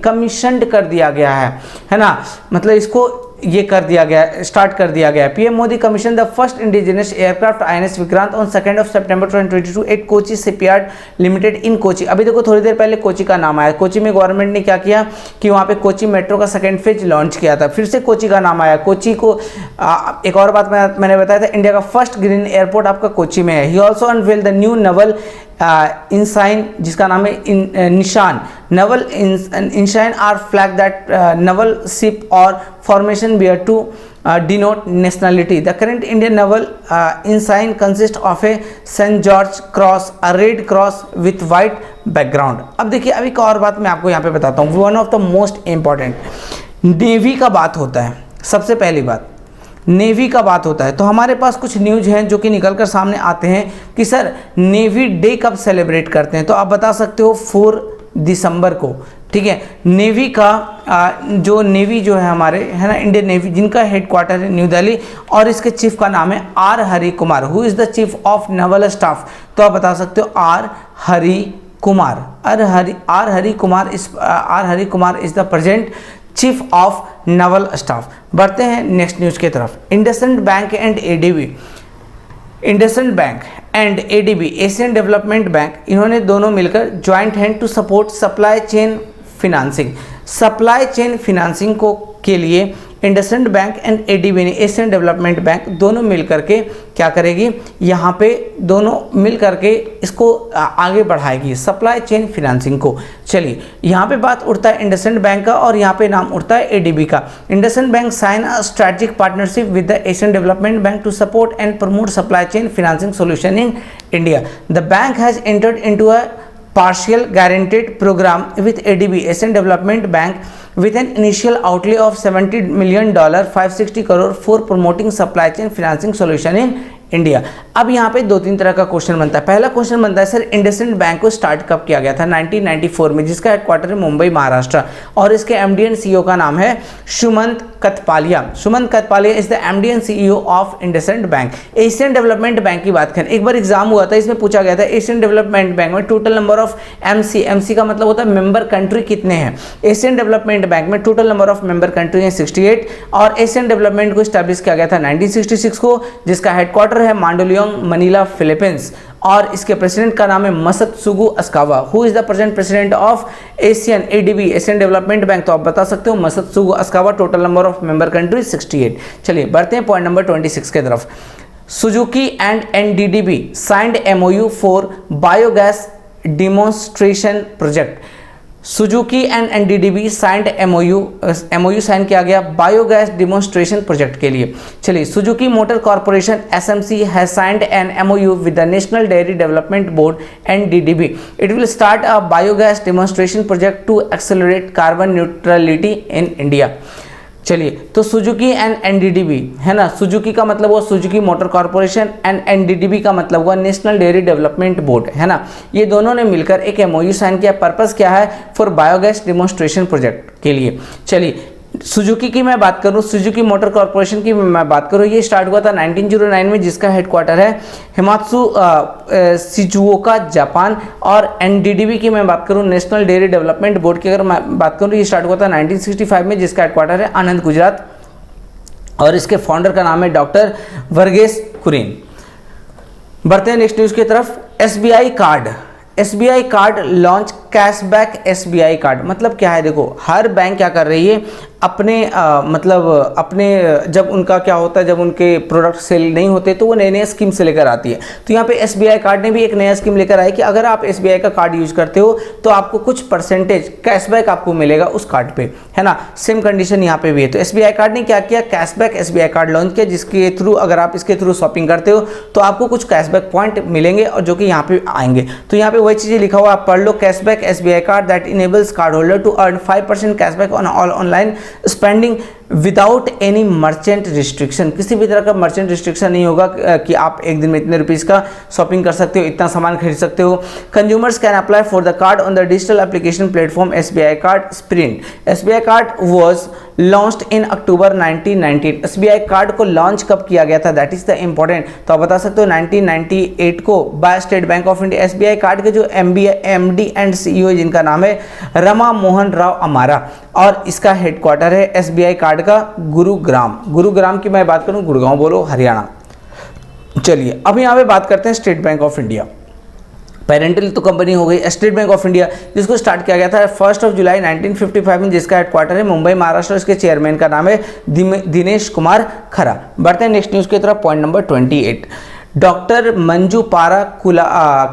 कमीशनड कर दिया गया है ना, मतलब इसको ये कर दिया गया, स्टार्ट कर दिया गया। PM Modi commission the first indigenous aircraft INS Vikrant on 2 September 2022 at Kochi shipyard limited in Kochi. अभी देखो थोड़ी देर पहले कोची का नाम आया, कोची में गवर्नमेंट ने क्या किया कि वहाँ पे कोची मेट्रो का सेकंड फेज लॉन्च किया था, फिर से कोची का नाम आया। कोची को एक और बात मैंने बताया था, इंडिया का फर्स्ट ग्रीन एयरपोर्ट आपका कोची में है। He also unveil the new naval ensign, जिसका नाम है Nishan. Naval ensign are flag that naval ship और formation bear to denote nationality. The current Indian naval ensign consists of a St. George cross, a red cross with white background. अब देखिए, अभी एक और बात मैं आपको यहाँ पे बताता हूँ, one of the most important, navy का बात होता है। सबसे पहली बात नेवी का बात होता है तो हमारे पास कुछ न्यूज हैं जो कि निकल कर सामने आते हैं कि सर नेवी डे कब सेलिब्रेट करते हैं, तो आप बता सकते हो 4 दिसंबर को, ठीक है। नेवी का जो नेवी जो है हमारे, है ना, इंडियन नेवी, जिनका हेडक्वार्टर है न्यू दिल्ली, और इसके चीफ का नाम है R. Hari Kumar. Who is the chief of naval staff, तो आप बता सकते हो R. Hari Kumar. R. Hari Kumar is the present chief of naval staff. बढ़ते हैं नेक्स्ट न्यूज की तरफ। IndusInd bank and ADB Asian development bank, इन्होंने दोनों मिलकर joint hand to support supply chain financing को के लिए इंडसइंड बैंक एंड ADB ने, एशियन डेवलपमेंट बैंक, दोनों मिल करके क्या करेगी, यहाँ पे दोनों मिल करके इसको आगे बढ़ाएगी, सप्लाई चेन फिनांसिंग को। चलिए, यहाँ पे बात उठता है इंडसइंड बैंक का और यहाँ पे नाम उठता है ADB का। IndusInd bank sign a strategic partnership with the Asian development bank to support and promote supply chain financing solution in India. The bank has entered into a partial guaranteed program with ADB Asian Development Bank with an initial outlay of $70 million 560 crore for promoting supply chain financing solution in India. अब यहाँ पे 2-3 तरह का क्वेश्चन बनता है। पहला क्वेश्चन बनता है सर इंडसइंड बैंक को स्टार्ट कब किया गया था, 1994 में, जिसका हेडक्वार्टर है मुंबई महाराष्ट्र, और इसके MD एंड CEO का नाम है Sumant Kathpalia. Sumant Kathpalia is the MD and CEO of IndusInd bank. Asian development bank की बात करें, एक बार एग्जाम हुआ था, इसमें पूछा गया था एशियन डेवलपमेंट बैंक में टोटल नंबर ऑफ MC का मतलब होता है मेंबर कंट्री कितने हैं। एशियन डेवलपमेंट बैंक में total number of member country है 68, और एशियन डेवलपमेंट को स्टैब्लिश किया गया था 1966 को, जिसका हेडक्वार्टर है मांडोलियोंग, मनीला, फिलीपींस, और इसके प्रेसिडेंट का नाम है Masatsugu Asakawa. Who is the present president of Asian ADB Asian development bank, तो आप बता सकते हो Masatsugu Asakawa. Total number of member country 68। चलिए, बढ़ते हैं पॉइंट नंबर 26 के तरफ। Suzuki and NDDB signed MOU for biogas demonstration project. Suzuki and NDDB signed MOU sign किया गया बायोगैस डिमोन्स्ट्रेशन प्रोजेक्ट के लिए। चलिए, Suzuki motor corporation SMC has signed an MOU with the national dairy development board NDDB। It will start a biogas demonstration project to accelerate carbon neutrality in India. चलिए, तो सुजुकी एंड NDDB, है ना, सुजुकी का मतलब हुआ Suzuki motor corporation and NDDB का मतलब हुआ नेशनल डेयरी डेवलपमेंट बोर्ड, है ना। ये दोनों ने मिलकर एक MOU साइन किया। पर्पस क्या है, फॉर बायोगैस डिमोन्स्ट्रेशन प्रोजेक्ट के लिए। चलिए, सुजुकी की मैं बात करूं, सुजुकी मोटर कॉर्पोरेशन की मैं बात करूं, ये स्टार्ट हुआ था 1909 में, जिसका हेडक्वार्टर है हिमात्सु शिजुओका जापान। और एनडीडीबी की मैं बात करूं, नेशनल डेयरी डेवलपमेंट बोर्ड की अगर मैं बात करूं, ये स्टार्ट हुआ था 1965 में, जिसका हेडक्वार्टर है आनंद, गुजरात। और इसके फाउंडर का नाम है डॉक्टर वर्गेस कुरियन। बढ़ते हैं नेक्स्ट न्यूज़ की तरफ। SBI card, SBI card launch cashback SBI card. मतलब क्या है, देखो हर बैंक क्या कर रही है अपने अपने जब उनका क्या होता है, जब उनके प्रोडक्ट सेल नहीं होते तो वो नए नए स्कीम से लेकर आती है। तो यहाँ पे एसबीआई कार्ड ने भी एक नया स्कीम लेकर आई कि अगर आप एसबीआई का कार्ड यूज करते हो तो आपको कुछ परसेंटेज कैशबैक आपको मिलेगा उस कार्ड पे, है ना। सेम कंडीशन यहाँ पे भी है। तो एसबीआई कार्ड ने क्या किया, कैशबैक एसबीआई कार्ड लॉन्च किया, जिसके थ्रू अगर आप इसके थ्रू शॉपिंग करते हो तो आपको कुछ कैशबैक पॉइंट मिलेंगे और जो कि यहाँ पे आएंगे। तो यहाँ पे वही चीज़ें लिखा हुआ, आप पढ़ लो। Cashback SBI card that enables card holder to earn 5% cashback on all online spending without any merchant restriction. किसी भी तरह का मर्चेंट रिस्ट्रिक्शन नहीं होगा कि आप एक दिन में इतने रुपीस का शॉपिंग कर सकते हो, इतना सामान खरीद सकते हो। Consumers can apply for the card on the digital application platform SBI card sprint. SBI card was launched in October 1998। SBI card को लॉन्च कब किया गया था, दैट इज द इंपॉर्टेंट। तो आप बता सकते हो 1998 को by state bank of India. SBI card के जो एमडी एंड सीईओ जिनका नाम है रमा मोहन राव अमारा, और इसका हेडक्वार्टर है एसबीआई कार्ड का गुरुग्राम। गुरुग्राम की मैं बात करूं, गुड़गांव बोलो, हरियाणा। चलिए अब यहाँ पे बात करते हैं state bank of India. Parental तो कंपनी हो गई। स्टेट बैंक ऑफ इंडिया जिसको स्टार्ट किया गया था 1 जुलाई 1955 में, जिसका हेडक्वार्टर है मुंबई महाराष्ट्र। इसके चेयरमैन का नाम है दिनेश कुमार खरा। बढ़ते हैं नेक्स्ट न्यूज़ की तरफ। पॉइंट नंबर 28, डॉक्टर मंजू पारा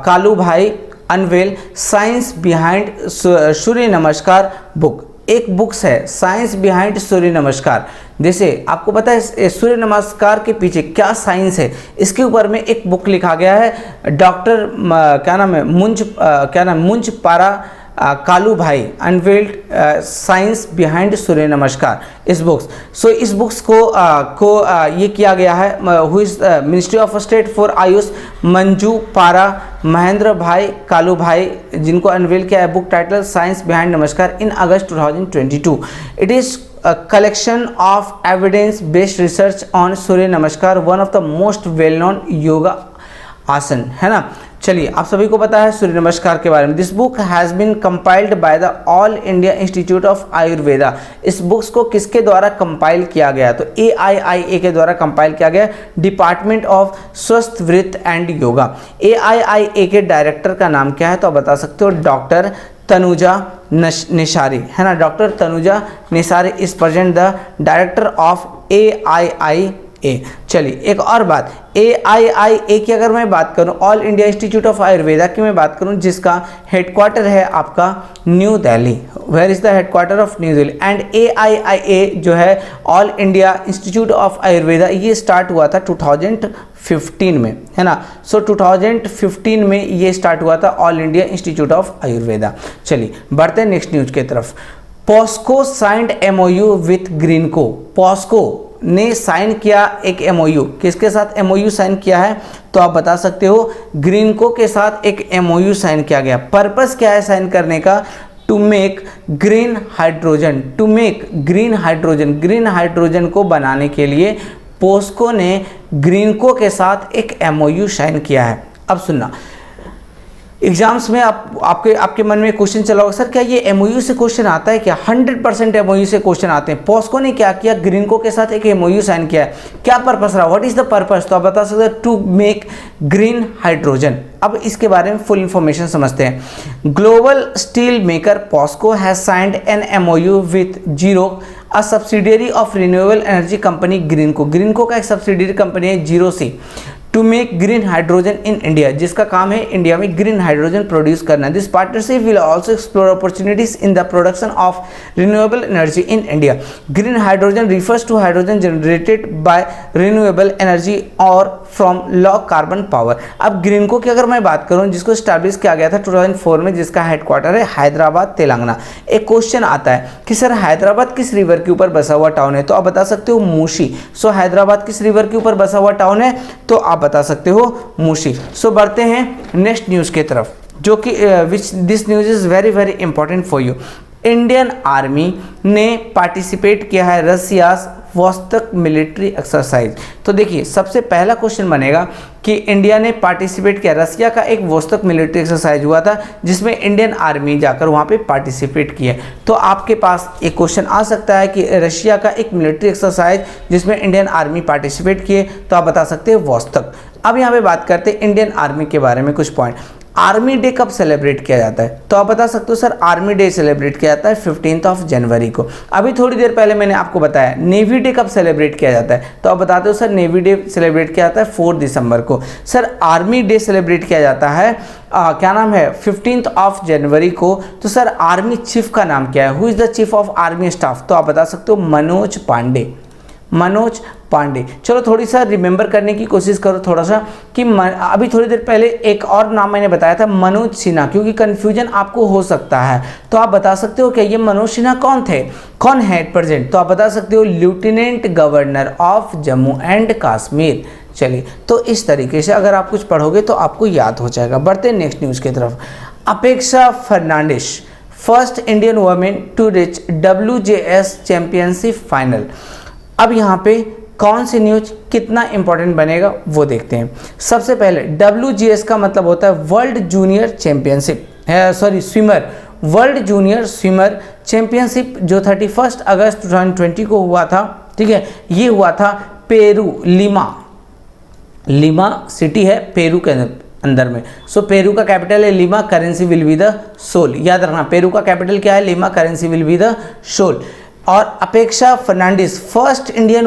कालू भाई अनवेल साइंस बिहाइंड सूर्य नमस्कार बुक। एक बुक्स है साइंस बिहाइंड सूर्य नमस्कार। जैसे आपको पता है सूर्य नमस्कार के पीछे क्या साइंस है, इसके ऊपर में एक बुक लिखा गया है। डॉक्टर मुंज पारा कालू भाई अनवेल्ड साइंस बिहाइंड सूर्य नमस्कार, इस बुक्स। सो इस बुक्स को ये किया गया है who is ministry of state for Ayush Manju पारा महेंद्र भाई कालू भाई, जिनको अनवेल किया है बुक टाइटल साइंस बिहाइंड नमस्कार इन August 2022। It is a collection of evidence based research on सूर्य नमस्कार, one of the most well known yoga आसन, है ना। चलिए आप सभी को पता है सूर्य नमस्कार के बारे में। This book has been compiled by the all India institute of Ayurveda. इस बुक्स को किसके द्वारा कंपाइल किया गया, तो AIIA के द्वारा कंपाइल किया गया, डिपार्टमेंट ऑफ स्वस्थ वृत्त एंड योगा। AIIA के डायरेक्टर का नाम क्या है, तो आप बता सकते हो डॉक्टर तनुजा निसारी, है ना। Doctor Tanuja Nisari is present the director of AIIA। चलिए एक और बात, AIIA की अगर मैं बात करूं, all India institute of Ayurveda की मैं बात करूं, जिसका हेडक्वार्टर है आपका New Delhi. Where is the headquarter of new Delhi. And AIIA जो है all India institute of Ayurveda, ये स्टार्ट हुआ था 2015 में, है ना। सो 2015 में ये स्टार्ट हुआ था all India institute of Ayurveda. चलिए बढ़ते हैं नेक्स्ट न्यूज की तरफ। POSCO signed MOU with Greenko. POSCO ने साइन किया एक MOU, किसके साथ MOU साइन किया है, तो आप बता सकते हो ग्रीनको के साथ एक MOU साइन किया गया। पर्पस क्या है साइन करने का, to make green hydrogen. To make green hydrogen, green hydrogen को बनाने के लिए पॉस्को ने ग्रीनको के साथ एक MOU साइन किया है। अब सुनना, एग्जाम्स में आपके मन में क्वेश्चन चला होगा, सर क्या ये MOU से क्वेश्चन आता है क्या? 100% MOU से क्वेश्चन आते हैं। पॉस्को ने क्या किया, ग्रीनको के साथ एक MOU साइन किया है। क्या पर्पस रहा, व्हाट इज द पर्पस, तो आप बता सकते हैं टू मेक ग्रीन हाइड्रोजन। अब इसके बारे में फुल इंफॉर्मेशन समझते हैं। Global steel maker POSCO has signed an MOU with zero, a subsidiary of renewable energy company Greenko. Greenko का एक सब्सिडियरी कंपनी है zero C, to make green hydrogen in India, जिसका काम है इंडिया में ग्रीन हाइड्रोजन प्रोड्यूस करना। This partnership will also explore opportunities in the production of renewable energy in India. Green hydrogen refers to hydrogen generated by renewable energy और फ्रॉम लॉ कार्बन पावर। अब ग्रीनको की अगर मैं बात करूं, जिसको स्टैब्लिश किया गया था 2004 में, जिसका हेडक्वार्टर है हैदराबाद तेलंगाना। एक क्वेश्चन आता है कि सर हैदराबाद किस रिवर के ऊपर बसा हुआ टाउन है, तो आप बता सकते हो मूसी। सो हैदराबाद किस रिवर के ऊपर बसा हुआ टाउन है, तो आप बता सकते हो मूसी। सो बढ़ते हैं नेक्स्ट न्यूज की तरफ, जो कि which this news is very very important for you. Indian army ने पार्टिसिपेट किया है रसियास वोस्तक मिलिट्री एक्सरसाइज। तो देखिए सबसे पहला क्वेश्चन बनेगा कि इंडिया ने पार्टिसिपेट किया, रसिया का एक वोस्तक मिलिट्री एक्सरसाइज हुआ था जिसमें इंडियन आर्मी जाकर वहाँ पे पार्टिसिपेट किया। तो आपके पास एक क्वेश्चन आ सकता है कि रशिया का एक मिलिट्री एक्सरसाइज जिसमें इंडियन आर्मी पार्टिसिपेट किए, तो आप बता सकते हैं वोस्तक। अब यहाँ पे बात करते हैं इंडियन आर्मी के बारे में कुछ पॉइंट। आर्मी डे कब सेलिब्रेट किया जाता है, तो आप बता सकते हो सर आर्मी डे सेलिब्रेट किया जाता है 15 जनवरी को। अभी थोड़ी देर पहले मैंने आपको बताया नेवी डे कब सेलिब्रेट किया जाता है, तो आप बताते हो सर नेवी डे सेलिब्रेट किया जाता है 4 दिसंबर को। सर आर्मी डे सेलिब्रेट किया जाता है क्या नाम है 15 जनवरी को। तो सर आर्मी चीफ का नाम क्या है, who is the chief of army staff, तो आप बता सकते हो मनोज पांडे, मनोज पांडे। चलो थोड़ी सा रिमेंबर करने की कोशिश करो थोड़ा सा कि अभी थोड़ी देर पहले एक और नाम मैंने बताया था मनोज सिन्हा, क्योंकि कंफ्यूजन आपको हो सकता है। तो आप बता सकते हो कि ये मनोज सिन्हा कौन थे, कौन है एट प्रेजेंट, तो आप बता सकते हो lieutenant governor of Jammu and Kashmir. चलिए तो इस तरीके से अगर आप कुछ पढ़ोगे तो आपको याद हो जाएगा। बढ़ते हैं नेक्स्ट न्यूज़ की तरफ। Apeksha Fernandes first Indian women to reach WJS championship final. अब यहाँ पे कौन सी न्यूज कितना इंपॉर्टेंट बनेगा वो देखते हैं। सबसे पहले WJS का मतलब होता है world junior championship, sorry swimmer, world junior swimmer championship जो 31 अगस्त 2020 को हुआ था। ठीक है, ये हुआ था पेरू, लिमा सिटी है पेरू के अंदर में। सो पेरू का कैपिटल है Lima, currency will be the sol. याद रखना पेरू का कैपिटल क्या है, Lima, currency will be the sol. और Apeksha Fernandes first Indian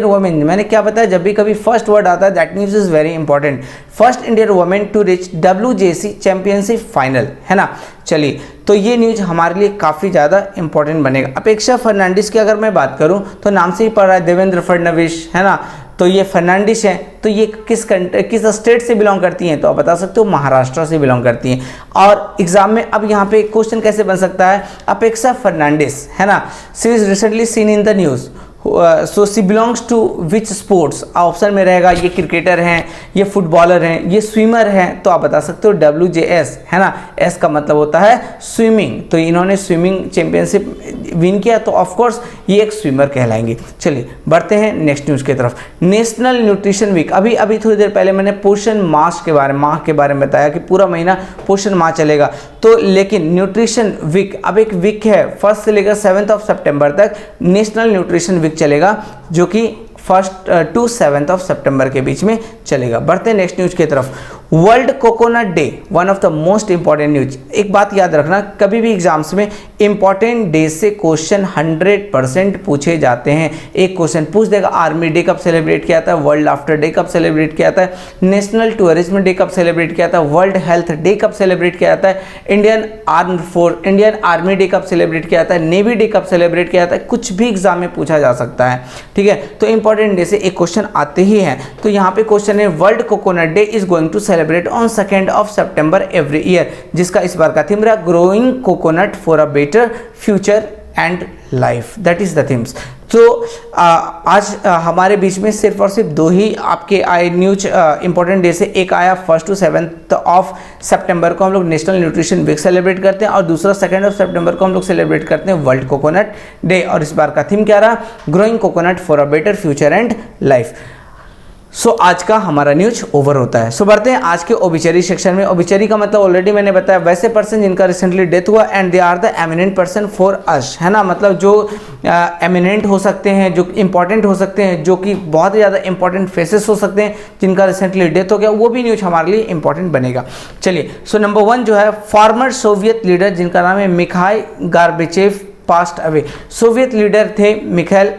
women, मैंने क्या बताया, जब भी कभी फर्स्ट वर्ड आता है that means is very important. First Indian women to reach WJC championship final, है ना। चलिए तो ये न्यूज हमारे लिए काफ़ी ज़्यादा इंपॉर्टेंट बनेगा। अपेक्षा फर्नांडिस की अगर मैं बात करूं तो नाम से ही पढ़ रहा है देवेंद्र फडणवीस, है ना। तो ये फर्नांडिस है, तो ये किस स्टेट से बिलोंग करती हैं, तो आप बता सकते हो महाराष्ट्र से बिलोंग करती हैं। और एग्जाम में अब यहाँ पे क्वेश्चन कैसे बन सकता है, अपेक्षा फर्नांडिस, है ना, she is recently seen in the news, so she belongs to which sports. Option में रहेगा ये क्रिकेटर हैं, ये फुटबॉलर हैं, ये स्विमर हैं, तो आप बता सकते हो WJS, है ना। S का मतलब होता है स्विमिंग, तो इन्होंने स्विमिंग चैंपियनशिप विन किया, तो ऑफकोर्स ये एक स्विमर कहलाएंगे। चलिए बढ़ते हैं नेक्स्ट न्यूज़ की तरफ। नेशनल न्यूट्रिशन वीक, अभी थोड़ी देर पहले मैंने पोषण माह के बारे में बताया कि पूरा महीना पोषण माह चलेगा। तो लेकिन न्यूट्रिशन वीक अब एक वीक है 1 से लेकर 7 सितंबर तक नेशनल न्यूट्रिशन वीक चलेगा, जो कि 1 to 7 सितंबर के बीच में चलेगा। बढ़ते हैं नेक्स्ट न्यूज की तरफ। World coconut day, one of the most important news. एक बात याद रखना, कभी भी एग्जाम्स में इंपॉर्टेंट डे से क्वेश्चन 100% पूछे जाते हैं। एक क्वेश्चन पूछ देगा आर्मी डे कब सेलिब्रेट किया था, वर्ल्ड आफ्टर डे कब सेलिब्रेट किया था, नेशनल टूरिज्म डे कब सेलिब्रेट किया था, वर्ल्ड हेल्थ डे कब सेलिब्रेट किया जाता है, इंडियन आर्मी डे कब सेलिब्रेट किया जाता है, नेवी डे कब सेलिब्रेट किया जाता है, कुछ भी एग्जाम में पूछा जा सकता है। ठीक है, तो इंपॉर्टेंट डे से एक क्वेश्चन आते ही हैं। तो यहाँ पे क्वेश्चन है world coconut day is going to celebrate on 2 सितंबर एवरी ईयर, जिसका इस बार का थीम रहा growing coconut for a better future and life, that is the themes. तो आज हमारे बीच में सिर्फ और सिर्फ 2 ही आपके आए न्यूज इंपॉर्टेंट डे से। एक आया 1 to 7 सितंबर को हम लोग नेशनल न्यूट्रिशन वीक सेलिब्रेट करते हैं, और दूसरा 2 सितंबर को हम लोग सेलिब्रेट करते हैं वर्ल्ड कोकोनट डे, और इस बार का थीम क्या रहा, growing coconut for a better future and life. So आज का हमारा न्यूज ओवर होता है। सो बढ़ते हैं आज के ओबिचरी सेक्शन में। ओबिचरी का मतलब ऑलरेडी मैंने बताया, वैसे पर्सन जिनका रिसेंटली डेथ हुआ and they are the eminent person for us, है ना, मतलब जो एमिनेंट हो सकते हैं, जो इंपॉर्टेंट हो सकते हैं, जो कि बहुत ही ज़्यादा इंपॉर्टेंट फेसेस हो सकते हैं, जिनका रिसेंटली डेथ हो गया, वो भी न्यूज हमारे लिए इंपॉर्टेंट बनेगा। चलिए, सो नंबर 1 जो है फॉर्मर सोवियत लीडर जिनका नाम है Mikhail Gorbachev passed away. Soviet leader थे मिखाइल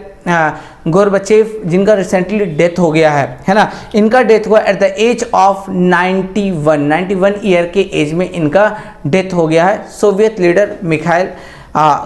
गोर्बाचेव, जिनका रिसेंटली डेथ हो गया है ना। इनका डेथ हुआ at the age of 91 year के एज में इनका डेथ हो गया है, सोवियत लीडर मिखाइल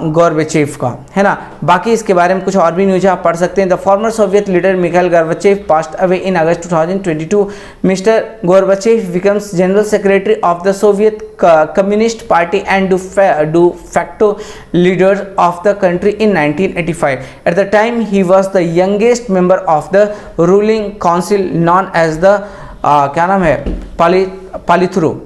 गोर्बाचेव का, है ना। बाकी इसके बारे में कुछ और भी न्यूज आप पढ़ सकते हैं। The former Soviet leader Mikhail Gorbachev passed away in August 2022। Mister Gorbachev becomes general secretary of the Soviet communist party and de facto leader of the country in 1985। At the time he was the youngest member of the ruling council known as the क्या नाम है, Politburo.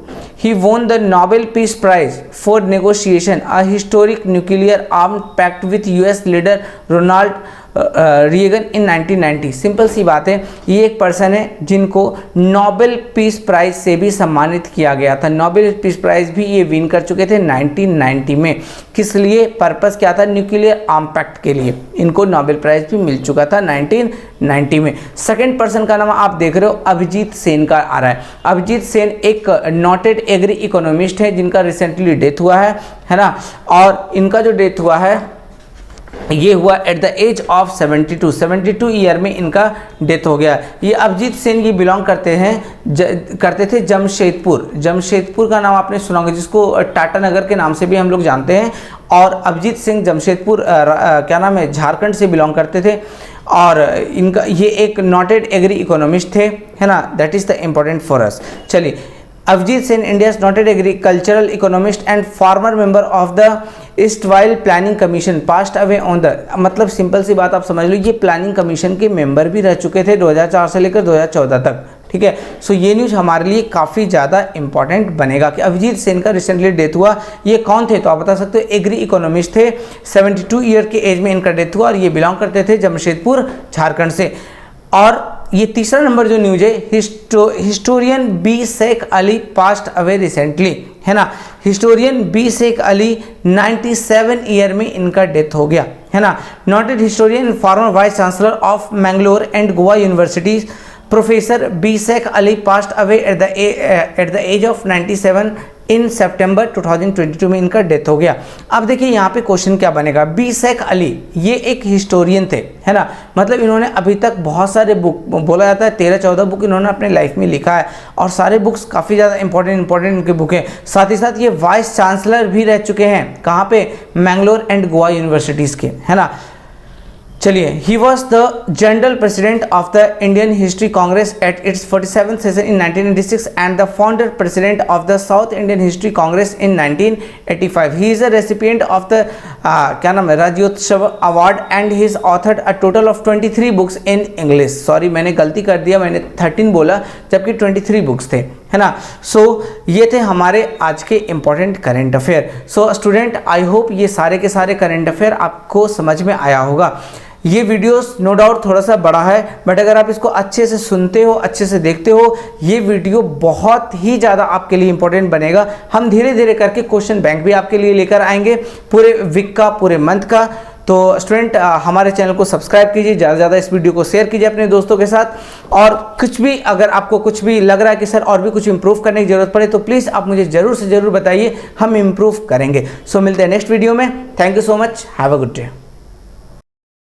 He won the Nobel Peace Prize for negotiation, a historic nuclear arms pact with US leader Ronald Reagan in 1990। Simple सी बात है, ये एक पर्सन है जिनको नोबेल पीस प्राइज से भी सम्मानित किया गया था। नोबेल पीस प्राइज भी ये विन कर चुके थे 1990 में। किस लिए? पर्पस क्या था? न्यूक्लियर आर्म पैक्ट के लिए इनको नोबेल प्राइज भी मिल चुका था 1990 में। सेकंड पर्सन का नाम आप देख रहे हो अभिजीत सेन का आ रहा है। अभिजीत सेन एक नोटेड एग्री इकोनॉमिस्ट है जिनका रिसेंटली डेथ हुआ है ना। और इनका जो डेथ हुआ है ये हुआ at the age of 72 year में इनका डेथ हो गया। ये अभिजीत सेन ये बिलोंग करते थे जमशेदपुर का नाम आपने सुना होगा, जिसको टाटा नगर के नाम से भी हम लोग जानते हैं। और अभिजीत सिंह जमशेदपुर क्या नाम है, झारखंड से बिलोंग करते थे। और इनका ये एक नोटेड एग्री इकोनॉमिस्ट थे, है ना। That is the important for us. चलिए, Abhijit Sen India's noted agricultural economist and former member of the erstwhile planning commission passed away on the, मतलब सिंपल सी बात आप समझ लो, ये प्लानिंग कमीशन के मेंबर भी रह चुके थे 2004 से लेकर 2014 तक। ठीक है, सो ये न्यूज़ हमारे लिए काफ़ी ज़्यादा इंपॉर्टेंट बनेगा कि अभिजीत सेन का रिसेंटली डेथ हुआ। ये कौन थे तो आप बता सकते हो, एग्री इकोनॉमिस्ट थे। 72 ईयर के एज में इनका डेथ हुआ और ये बिलोंग करते थे जमशेदपुर झारखंड से। और ये तीसरा नंबर जो न्यूज है, historian B Sheikh Ali passed away recently, है ना। Historian B Sheikh Ali 97 year में इनका डेथ हो गया, है ना। Noted historian former vice chancellor of Mangalore and Goa universities professor B Sheikh Ali passed away at the age of 97 in September 2022 में इनका डेथ हो गया। अब देखिए यहाँ पे क्वेश्चन क्या बनेगा। बी शेख अली ये एक हिस्टोरियन थे, है ना। मतलब इन्होंने अभी तक बहुत सारे बुक, बोला जाता है 13-14 बुक इन्होंने अपने लाइफ में लिखा है और सारे बुक्स काफ़ी ज़्यादा इंपॉर्टेंट इनके बुक हैं। साथ ही साथ ये वाइस चांसलर भी रह चुके हैं, कहाँ पे? मैंगलोर एंड गोवा यूनिवर्सिटीज़ के, है ना। चलिए, ही was the general president of the Indian history Congress at its 47th session in 1986 and the founder president of the south Indian history Congress in 1985। He is a recipient of the क्या नाम है, राज्योत्सव award and he is authored a total of 23 books in English. Sorry, मैंने गलती कर दिया, मैंने 13 बोला जबकि 23 बुक्स थे, है ना। सो ये थे हमारे आज के important current affair. So student, I hope ये सारे के सारे करेंट अफेयर आपको समझ में आया होगा। ये वीडियोस नो डाउट थोड़ा सा बड़ा है, बट अगर आप इसको अच्छे से सुनते हो, अच्छे से देखते हो, ये वीडियो बहुत ही ज़्यादा आपके लिए इंपॉर्टेंट बनेगा। हम धीरे धीरे करके क्वेश्चन बैंक भी आपके लिए लेकर आएंगे, पूरे वीक का, पूरे मंथ का। तो स्टूडेंट, हमारे चैनल को सब्सक्राइब कीजिए, ज़्यादा से ज़्यादा इस वीडियो को शेयर कीजिए अपने दोस्तों के साथ। और कुछ भी, अगर आपको कुछ भी लग रहा है कि सर और भी कुछ इंप्रूव करने की जरूरत पड़े तो प्लीज़ आप मुझे ज़रूर से ज़रूर बताइए, हम इंप्रूव करेंगे। सो मिलते हैं नेक्स्ट वीडियो में। Thank you so much, have a good day.